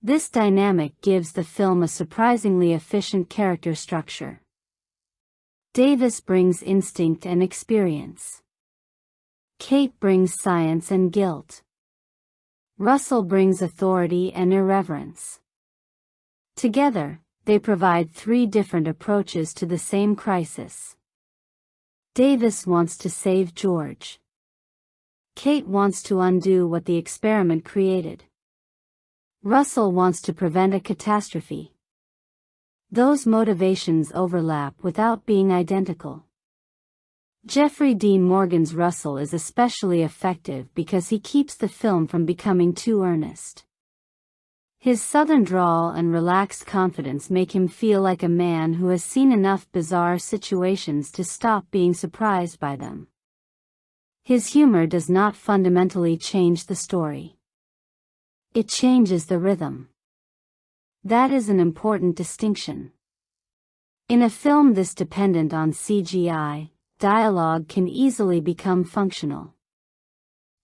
This dynamic gives the film a surprisingly efficient character structure. Davis brings instinct and experience. Kate brings science and guilt. Russell brings authority and irreverence. Together, they provide three different approaches to the same crisis. Davis wants to save George. Kate wants to undo what the experiment created. Russell wants to prevent a catastrophe. Those motivations overlap without being identical. Jeffrey Dean Morgan's Russell is especially effective because he keeps the film from becoming too earnest. His southern drawl and relaxed confidence make him feel like a man who has seen enough bizarre situations to stop being surprised by them. His humor does not fundamentally change the story. It changes the rhythm. That is an important distinction. In a film this dependent on CGI, dialogue can easily become functional.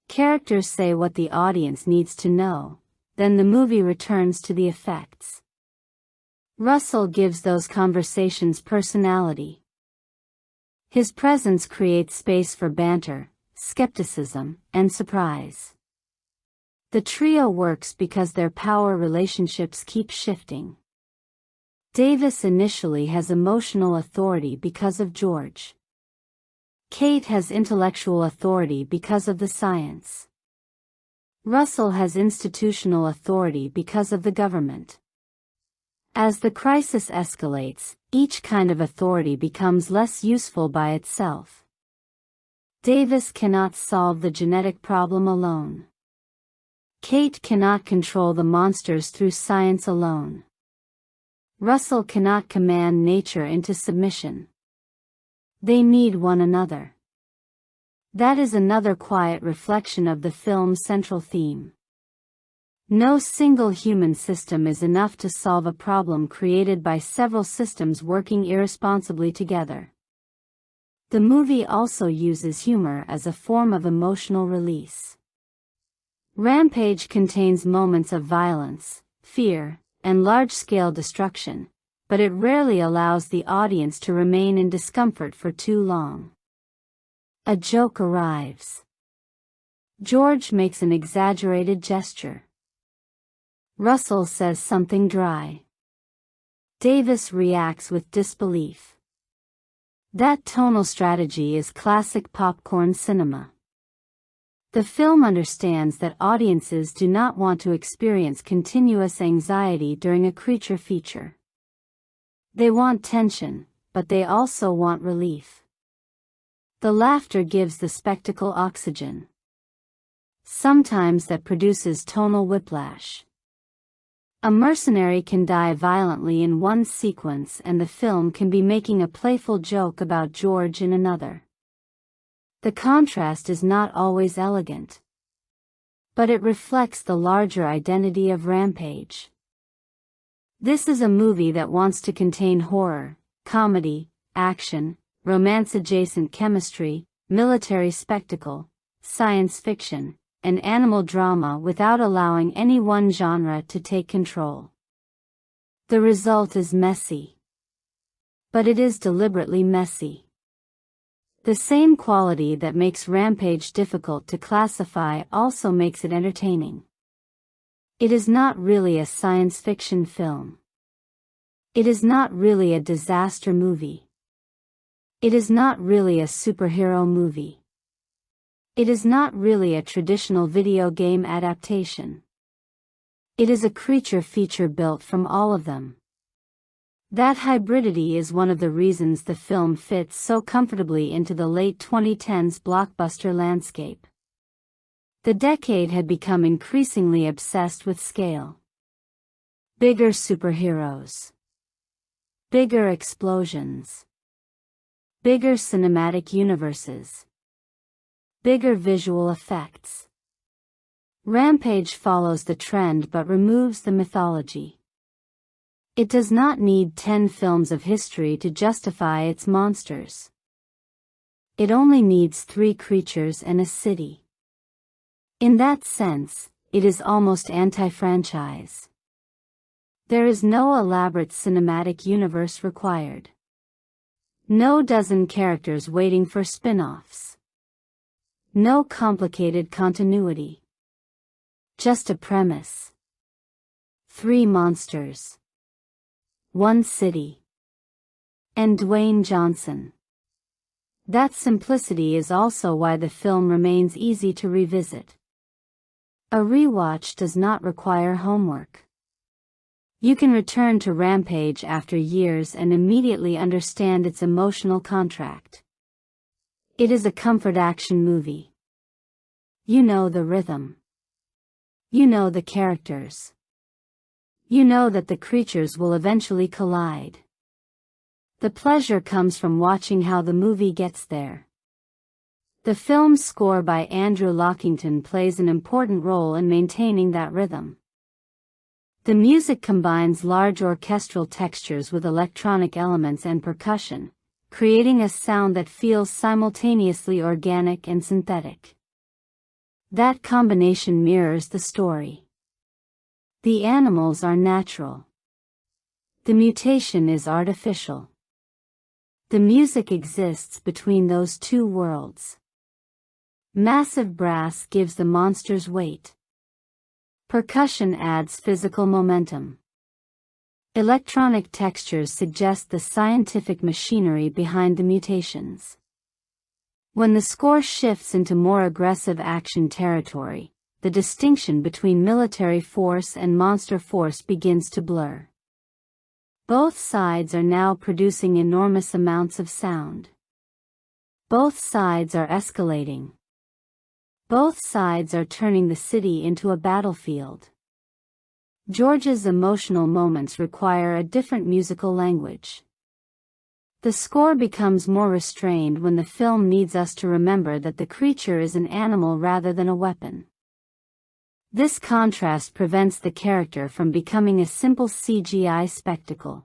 Characters say what the audience needs to know, then the movie returns to the effects. Russell gives those conversations personality. His presence creates space for banter, skepticism, and surprise. The trio works because their power relationships keep shifting. Davis initially has emotional authority because of George. Kate has intellectual authority because of the science. Russell has institutional authority because of the government. As the crisis escalates, each kind of authority becomes less useful by itself. Davis cannot solve the genetic problem alone. Kate cannot control the monsters through science alone. Russell cannot command nature into submission. They need one another. That is another quiet reflection of the film's central theme. No single human system is enough to solve a problem created by several systems working irresponsibly together. The movie also uses humor as a form of emotional release. Rampage contains moments of violence, fear, and large-scale destruction, but it rarely allows the audience to remain in discomfort for too long. A joke arrives. George makes an exaggerated gesture. Russell says something dry. Davis reacts with disbelief. That tonal strategy is classic popcorn cinema. The film understands that audiences do not want to experience continuous anxiety during a creature feature. They want tension, but they also want relief. The laughter gives the spectacle oxygen. Sometimes that produces tonal whiplash. A mercenary can die violently in one sequence and the film can be making a playful joke about George in another. The contrast is not always elegant, but it reflects the larger identity of Rampage. This is a movie that wants to contain horror, comedy, action, romance-adjacent chemistry, military spectacle, science fiction, and animal drama without allowing any one genre to take control. The result is messy. But it is deliberately messy. The same quality that makes Rampage difficult to classify also makes it entertaining. It is not really a science fiction film. It is not really a disaster movie. It is not really a superhero movie. It is not really a traditional video game adaptation. It is a creature feature built from all of them. That hybridity is one of the reasons the film fits so comfortably into the late 2010s blockbuster landscape. The decade had become increasingly obsessed with scale. Bigger superheroes. Bigger explosions. Bigger cinematic universes. Bigger visual effects. Rampage follows the trend but removes the mythology. It does not need 10 films of history to justify its monsters. It only needs 3 creatures and a city. In that sense, it is almost anti-franchise. There is no elaborate cinematic universe required. No dozen characters waiting for spin-offs. No complicated continuity. Just a premise. 3 monsters. 1 city. And Dwayne Johnson. That simplicity is also why the film remains easy to revisit. A rewatch does not require homework. You can return to Rampage after years and immediately understand its emotional contract. It is a comfort action movie. You know the rhythm. You know the characters. You know that the creatures will eventually collide. The pleasure comes from watching how the movie gets there. The film's score by Andrew Lockington plays an important role in maintaining that rhythm. The music combines large orchestral textures with electronic elements and percussion, creating a sound that feels simultaneously organic and synthetic. That combination mirrors the story. The animals are natural. The mutation is artificial. The music exists between those two worlds. Massive brass gives the monsters weight. Percussion adds physical momentum. Electronic textures suggest the scientific machinery behind the mutations. When the score shifts into more aggressive action territory, the distinction between military force and monster force begins to blur. Both sides are now producing enormous amounts of sound. Both sides are escalating. Both sides are turning the city into a battlefield. George's emotional moments require a different musical language. The score becomes more restrained when the film needs us to remember that the creature is an animal rather than a weapon. This contrast prevents the character from becoming a simple CGI spectacle.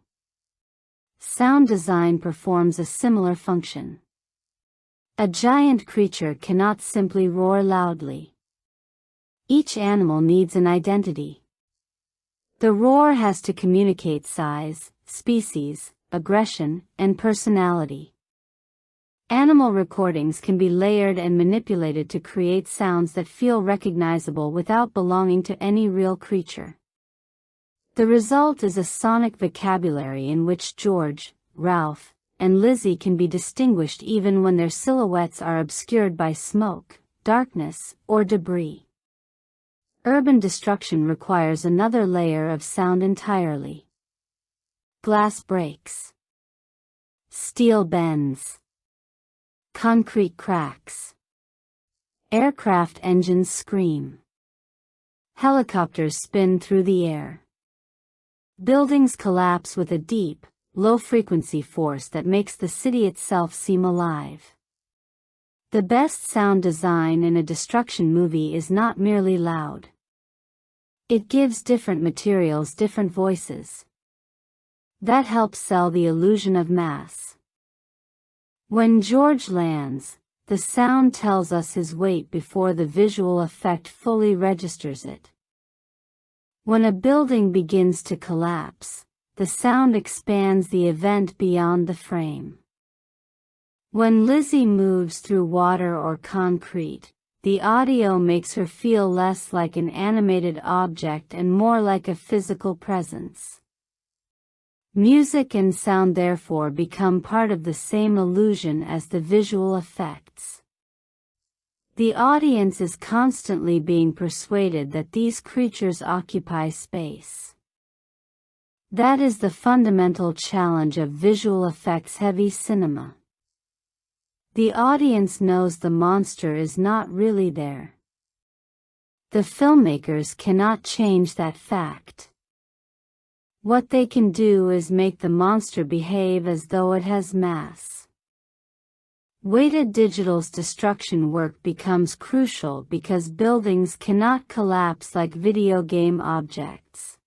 Sound design performs a similar function. A giant creature cannot simply roar loudly. Each animal needs an identity. The roar has to communicate size, species, aggression, and personality. Animal recordings can be layered and manipulated to create sounds that feel recognizable without belonging to any real creature. The result is a sonic vocabulary in which George, Ralph, and Lizzie can be distinguished even when their silhouettes are obscured by smoke, darkness, or debris. Urban destruction requires another layer of sound entirely. Glass breaks. Steel bends. Concrete cracks. Aircraft engines scream. Helicopters spin through the air. Buildings collapse with a deep, low-frequency force that makes the city itself seem alive. The best sound design in a destruction movie is not merely loud. It gives different materials different voices. That helps sell the illusion of mass. When George lands, the sound tells us his weight before the visual effect fully registers it. When a building begins to collapse, the sound expands the event beyond the frame. When Lizzie moves through water or concrete, the audio makes her feel less like an animated object and more like a physical presence. Music and sound therefore become part of the same illusion as the visual effects. The audience is constantly being persuaded that these creatures occupy space. That is the fundamental challenge of visual effects-heavy cinema. The audience knows the monster is not really there. The filmmakers cannot change that fact. What they can do is make the monster behave as though it has mass. Weighted digital's destruction work becomes crucial because buildings cannot collapse like video game objects.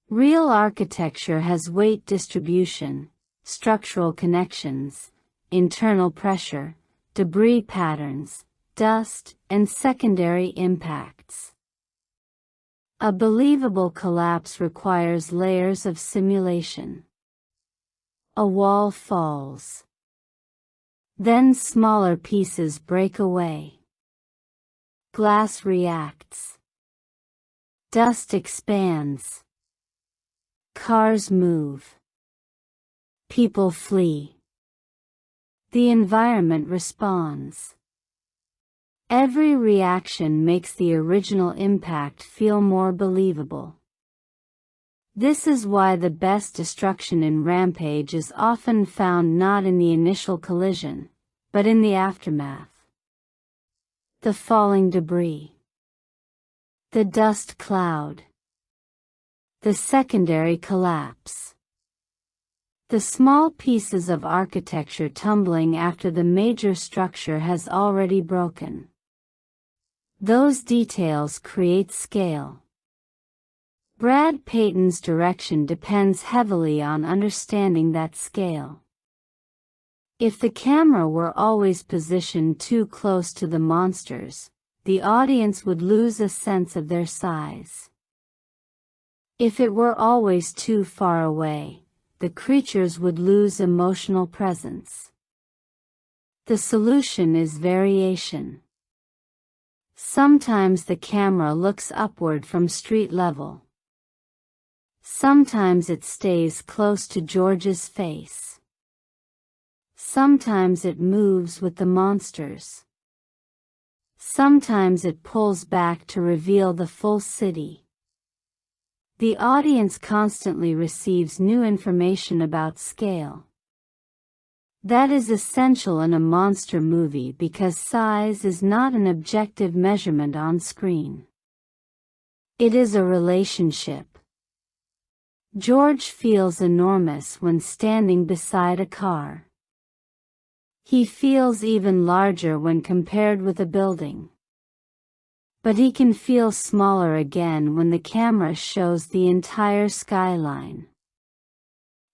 Real architecture has weight distribution, structural connections, internal pressure, debris patterns, dust, and secondary impacts. A believable collapse requires layers of simulation. A wall falls. Then smaller pieces break away. Glass reacts. Dust expands. Cars move. People flee. The environment responds. Every reaction makes the original impact feel more believable. This is why the best destruction in Rampage is often found not in the initial collision, but in the aftermath. The falling debris. The dust cloud. The secondary collapse. The small pieces of architecture tumbling after the major structure has already broken. Those details create scale. Brad Peyton's direction depends heavily on understanding that scale. If the camera were always positioned too close to the monsters, the audience would lose a sense of their size. If it were always too far away, the creatures would lose emotional presence. The solution is variation. Sometimes the camera looks upward from street level. Sometimes it stays close to George's face. Sometimes it moves with the monsters. Sometimes it pulls back to reveal the full city. The audience constantly receives new information about scale. That is essential in a monster movie because size is not an objective measurement on screen. It is a relationship. George feels enormous when standing beside a car. He feels even larger when compared with a building. But he can feel smaller again when the camera shows the entire skyline.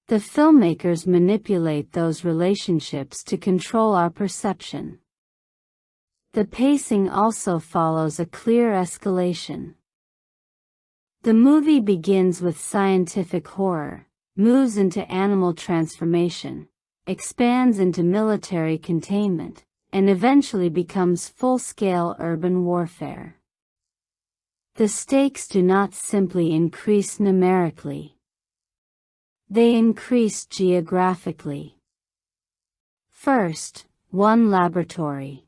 The filmmakers manipulate those relationships to control our perception. The pacing also follows a clear escalation. The movie begins with scientific horror, moves into animal transformation, expands into military containment, and eventually becomes full-scale urban warfare. The stakes do not simply increase numerically. They increase geographically. First, one laboratory.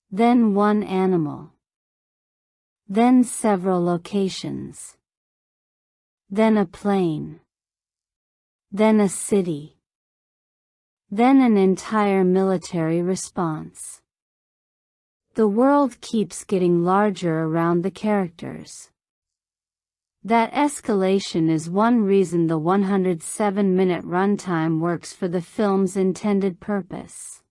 Then one animal. Then several locations. Then a plane. Then a city. Then an entire military response. The world keeps getting larger around the characters. That escalation is one reason the 107-minute runtime works for the film's intended purpose.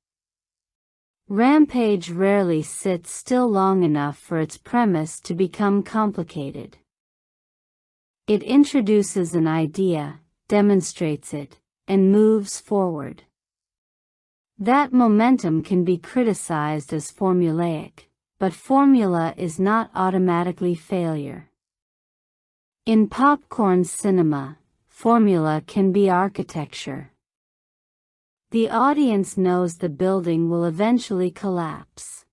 Rampage rarely sits still long enough for its premise to become complicated. It introduces an idea, demonstrates it, and moves forward. That momentum can be criticized as formulaic, but formula is not automatically failure. In popcorn cinema, formula can be architecture. The audience knows the building will eventually collapse.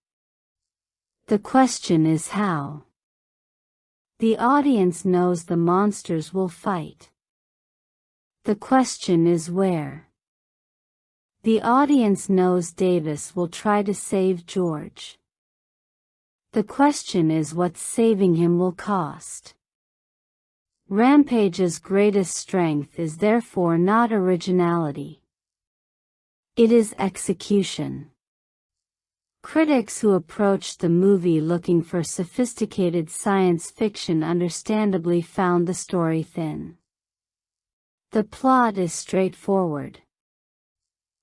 The question is how. The audience knows the monsters will fight. The question is where. The audience knows Davis will try to save George. The question is what saving him will cost. Rampage's greatest strength is therefore not originality. It is execution. Critics who approached the movie looking for sophisticated science fiction understandably found the story thin. The plot is straightforward.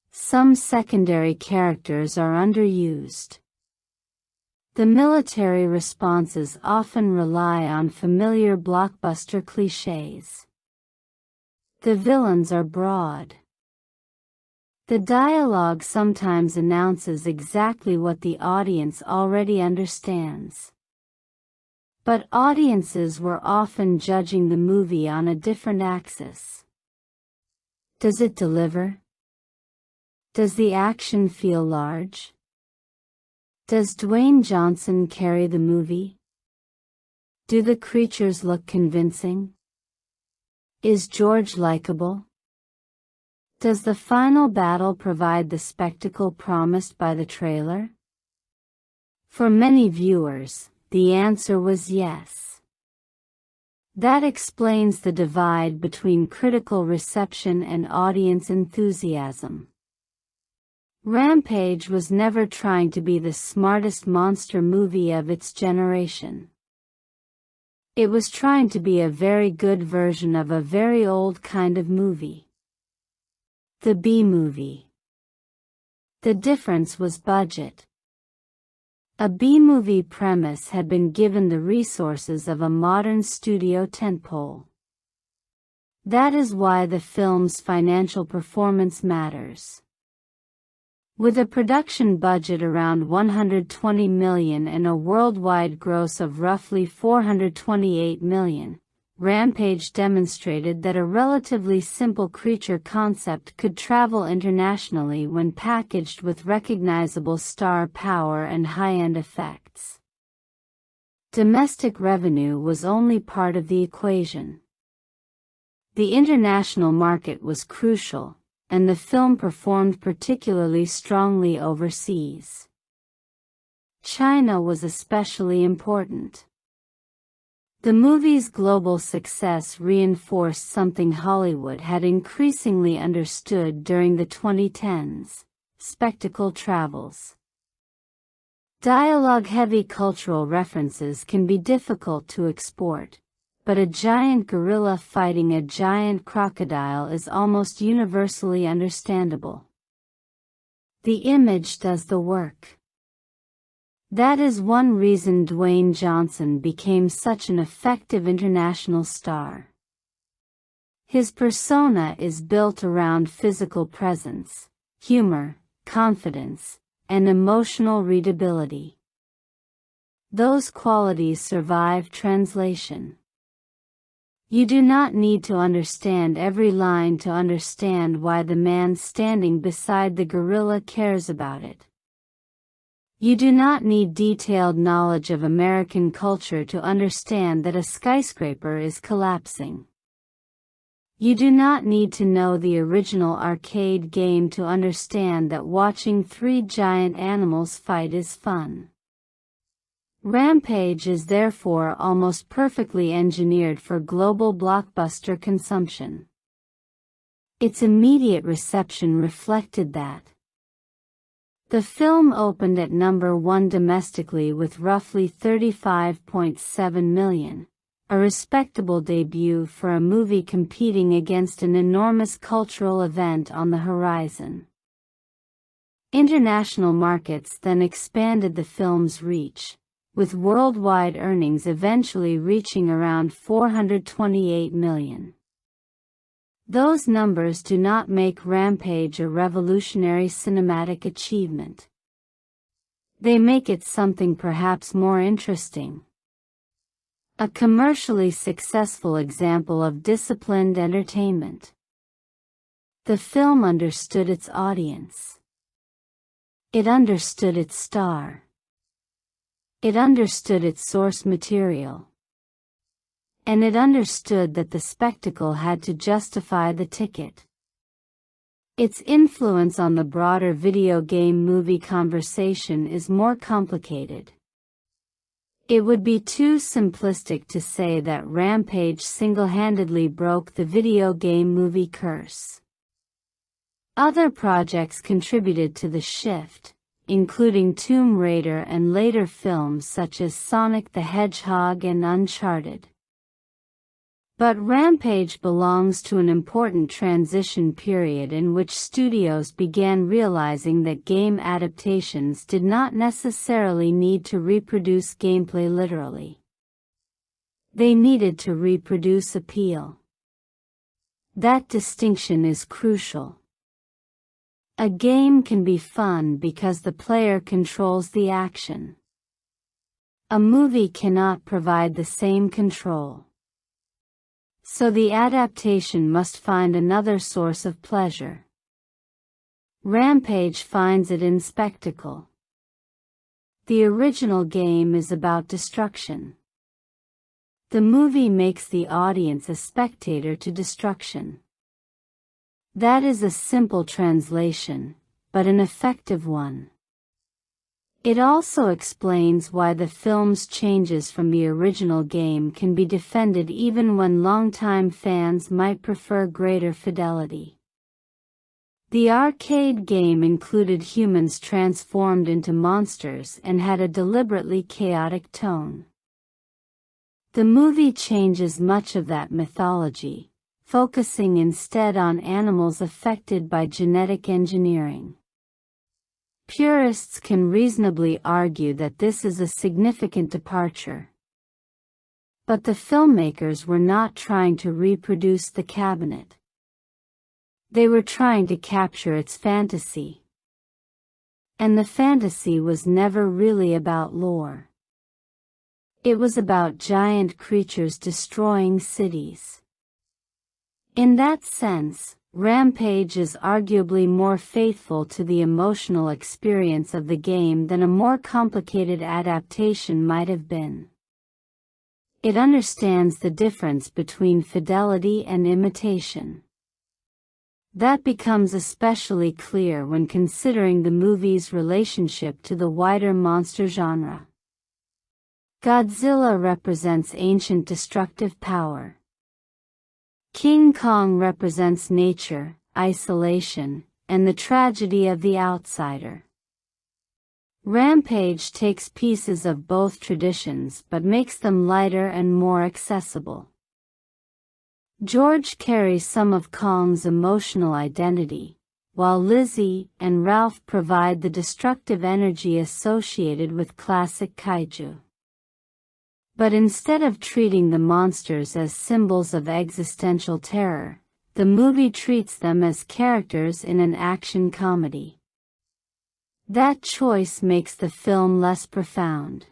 Some secondary characters are underused. The military responses often rely on familiar blockbuster cliches. The villains are broad. The dialogue sometimes announces exactly what the audience already understands. But audiences were often judging the movie on a different axis. Does it deliver? Does the action feel large? Does Dwayne Johnson carry the movie? Do the creatures look convincing? Is George likable? Does the final battle provide the spectacle promised by the trailer? For many viewers, the answer was yes. That explains the divide between critical reception and audience enthusiasm. Rampage was never trying to be the smartest monster movie of its generation. It was trying to be a very good version of a very old kind of movie. The B-movie. The difference was budget. A B-movie premise had been given the resources of a modern studio tentpole. That is why the film's financial performance matters. With a production budget around $120 million and a worldwide gross of roughly $428 million, Rampage demonstrated that a relatively simple creature concept could travel internationally when packaged with recognizable star power and high-end effects. Domestic revenue was only part of the equation. The international market was crucial, and the film performed particularly strongly overseas. China was especially important. The movie's global success reinforced something Hollywood had increasingly understood during the 2010s: spectacle travels. Dialogue-heavy cultural references can be difficult to export, but a giant gorilla fighting a giant crocodile is almost universally understandable. The image does the work. That is one reason Dwayne Johnson became such an effective international star. His persona is built around physical presence, humor, confidence, and emotional readability. Those qualities survive translation. You do not need to understand every line to understand why the man standing beside the gorilla cares about it. You do not need detailed knowledge of American culture to understand that a skyscraper is collapsing. You do not need to know the original arcade game to understand that watching three giant animals fight is fun. Rampage is therefore almost perfectly engineered for global blockbuster consumption. Its immediate reception reflected that. The film opened at number 1 domestically with roughly $35.7 million, a respectable debut for a movie competing against an enormous cultural event on the horizon. International markets then expanded the film's reach, with worldwide earnings eventually reaching around $428 million. Those numbers do not make Rampage a revolutionary cinematic achievement. They make it something perhaps more interesting. A commercially successful example of disciplined entertainment. The film understood its audience. It understood its star. It understood its source material. And it understood that the spectacle had to justify the ticket. Its influence on the broader video game movie conversation is more complicated. It would be too simplistic to say that Rampage single-handedly broke the video game movie curse. Other projects contributed to the shift, including Tomb Raider and later films such as Sonic the Hedgehog and Uncharted. But Rampage belongs to an important transition period in which studios began realizing that game adaptations did not necessarily need to reproduce gameplay literally. They needed to reproduce appeal. That distinction is crucial. A game can be fun because the player controls the action. A movie cannot provide the same control. So the adaptation must find another source of pleasure. Rampage finds it in spectacle. The original game is about destruction. The movie makes the audience a spectator to destruction. That is a simple translation, but an effective one. It also explains why the film's changes from the original game can be defended even when longtime fans might prefer greater fidelity. The arcade game included humans transformed into monsters and had a deliberately chaotic tone. The movie changes much of that mythology, focusing instead on animals affected by genetic engineering. Purists can reasonably argue that this is a significant departure. But the filmmakers were not trying to reproduce the cabinet. They were trying to capture its fantasy. And the fantasy was never really about lore. It was about giant creatures destroying cities. In that sense, Rampage is arguably more faithful to the emotional experience of the game than a more complicated adaptation might have been. It understands the difference between fidelity and imitation. That becomes especially clear when considering the movie's relationship to the wider monster genre. Godzilla represents ancient destructive power. King Kong represents nature, isolation, and the tragedy of the outsider. Rampage takes pieces of both traditions but makes them lighter and more accessible. George carries some of Kong's emotional identity, while Lizzie and Ralph provide the destructive energy associated with classic kaiju. But instead of treating the monsters as symbols of existential terror, the movie treats them as characters in an action comedy. That choice makes the film less profound.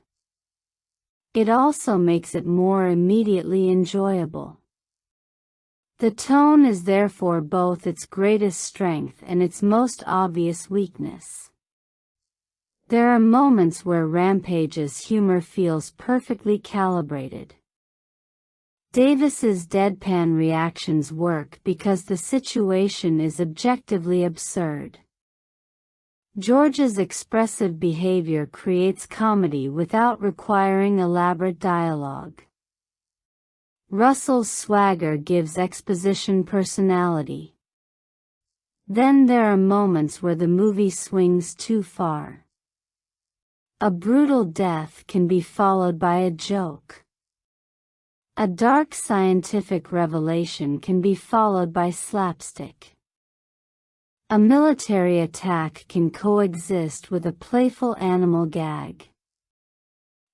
It also makes it more immediately enjoyable. The tone is therefore both its greatest strength and its most obvious weakness. There are moments where Rampage's humor feels perfectly calibrated. Davis's deadpan reactions work because the situation is objectively absurd. George's expressive behavior creates comedy without requiring elaborate dialogue. Russell's swagger gives exposition personality. Then there are moments where the movie swings too far. A brutal death can be followed by a joke. A dark scientific revelation can be followed by slapstick. A military attack can coexist with a playful animal gag.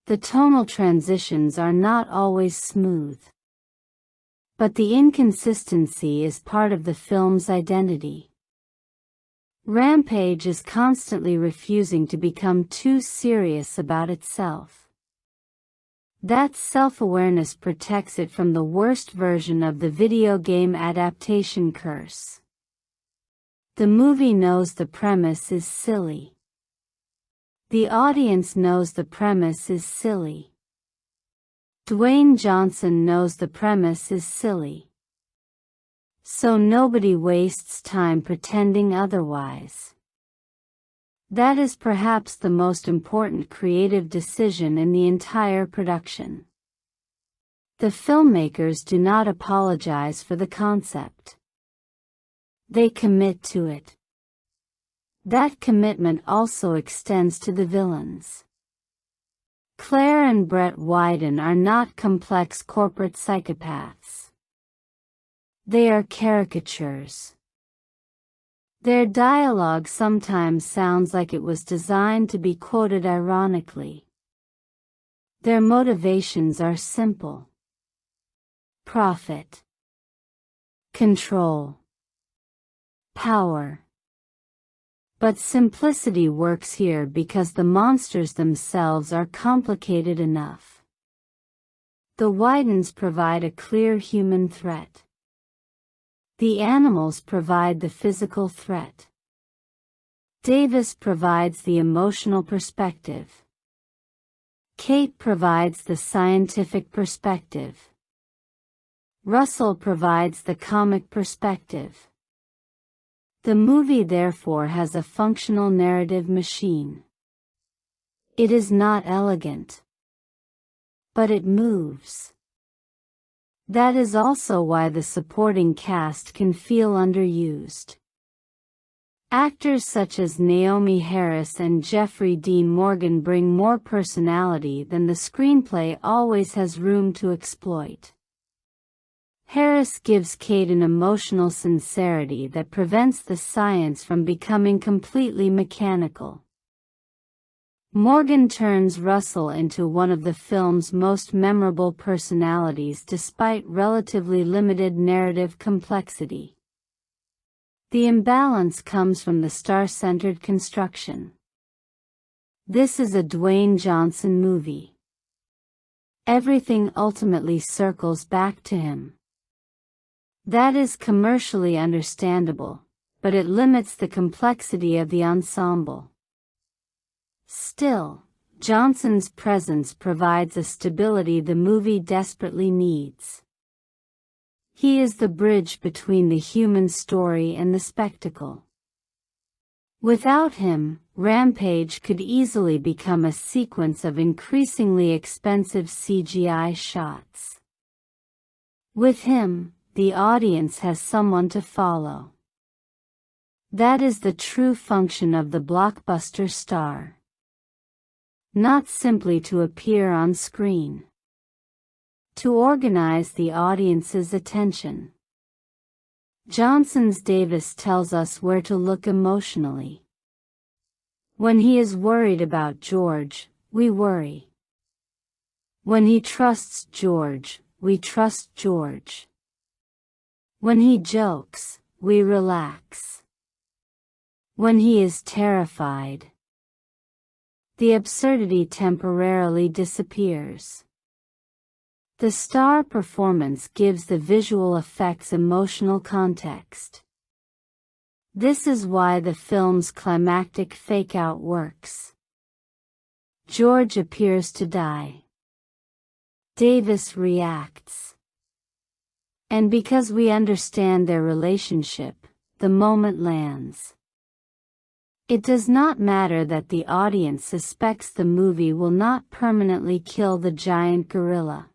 The tonal transitions are not always smooth. But the inconsistency is part of the film's identity. Rampage is constantly refusing to become too serious about itself. That self-awareness protects it from the worst version of the video game adaptation curse. The movie knows the premise is silly. The audience knows the premise is silly. Dwayne Johnson knows the premise is silly. So nobody wastes time pretending otherwise. That is perhaps the most important creative decision in the entire production. The filmmakers do not apologize for the concept. They commit to it. That commitment also extends to the villains. Claire and Brett Wyden are not complex corporate psychopaths. They are caricatures. Their dialogue sometimes sounds like it was designed to be quoted ironically. Their motivations are simple. Profit. Control. Power. But simplicity works here because the monsters themselves are complicated enough. The Wydens provide a clear human threat. The animals provide the physical threat. Davis provides the emotional perspective. Kate provides the scientific perspective. Russell provides the comic perspective. The movie therefore has a functional narrative machine. It is not elegant, but it moves. That is also why the supporting cast can feel underused. Actors such as Naomie Harris and Jeffrey Dean Morgan bring more personality than the screenplay always has room to exploit. Harris gives Kate an emotional sincerity that prevents the science from becoming completely mechanical. Morgan turns Russell into one of the film's most memorable personalities despite relatively limited narrative complexity. The imbalance comes from the star-centered construction. This is a Dwayne Johnson movie. Everything ultimately circles back to him. That is commercially understandable, but it limits the complexity of the ensemble. Still, Johnson's presence provides a stability the movie desperately needs. He is the bridge between the human story and the spectacle. Without him, Rampage could easily become a sequence of increasingly expensive CGI shots. With him, the audience has someone to follow. That is the true function of the blockbuster star. Not simply to appear on screen. To organize the audience's attention. Johnson's Davis tells us where to look emotionally. When he is worried about George, we worry. When he trusts George, we trust George. When he jokes, we relax. When he is terrified, the absurdity temporarily disappears. The star performance gives the visual effects emotional context. This is why the film's climactic fake-out works. George appears to die. Davis reacts. And because we understand their relationship, the moment lands. It does not matter that the audience suspects the movie will not permanently kill the giant gorilla.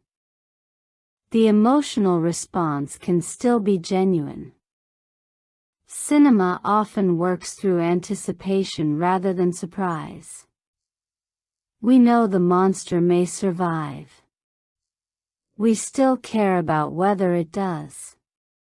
The emotional response can still be genuine. Cinema often works through anticipation rather than surprise. We know the monster may survive. We still care about whether it does.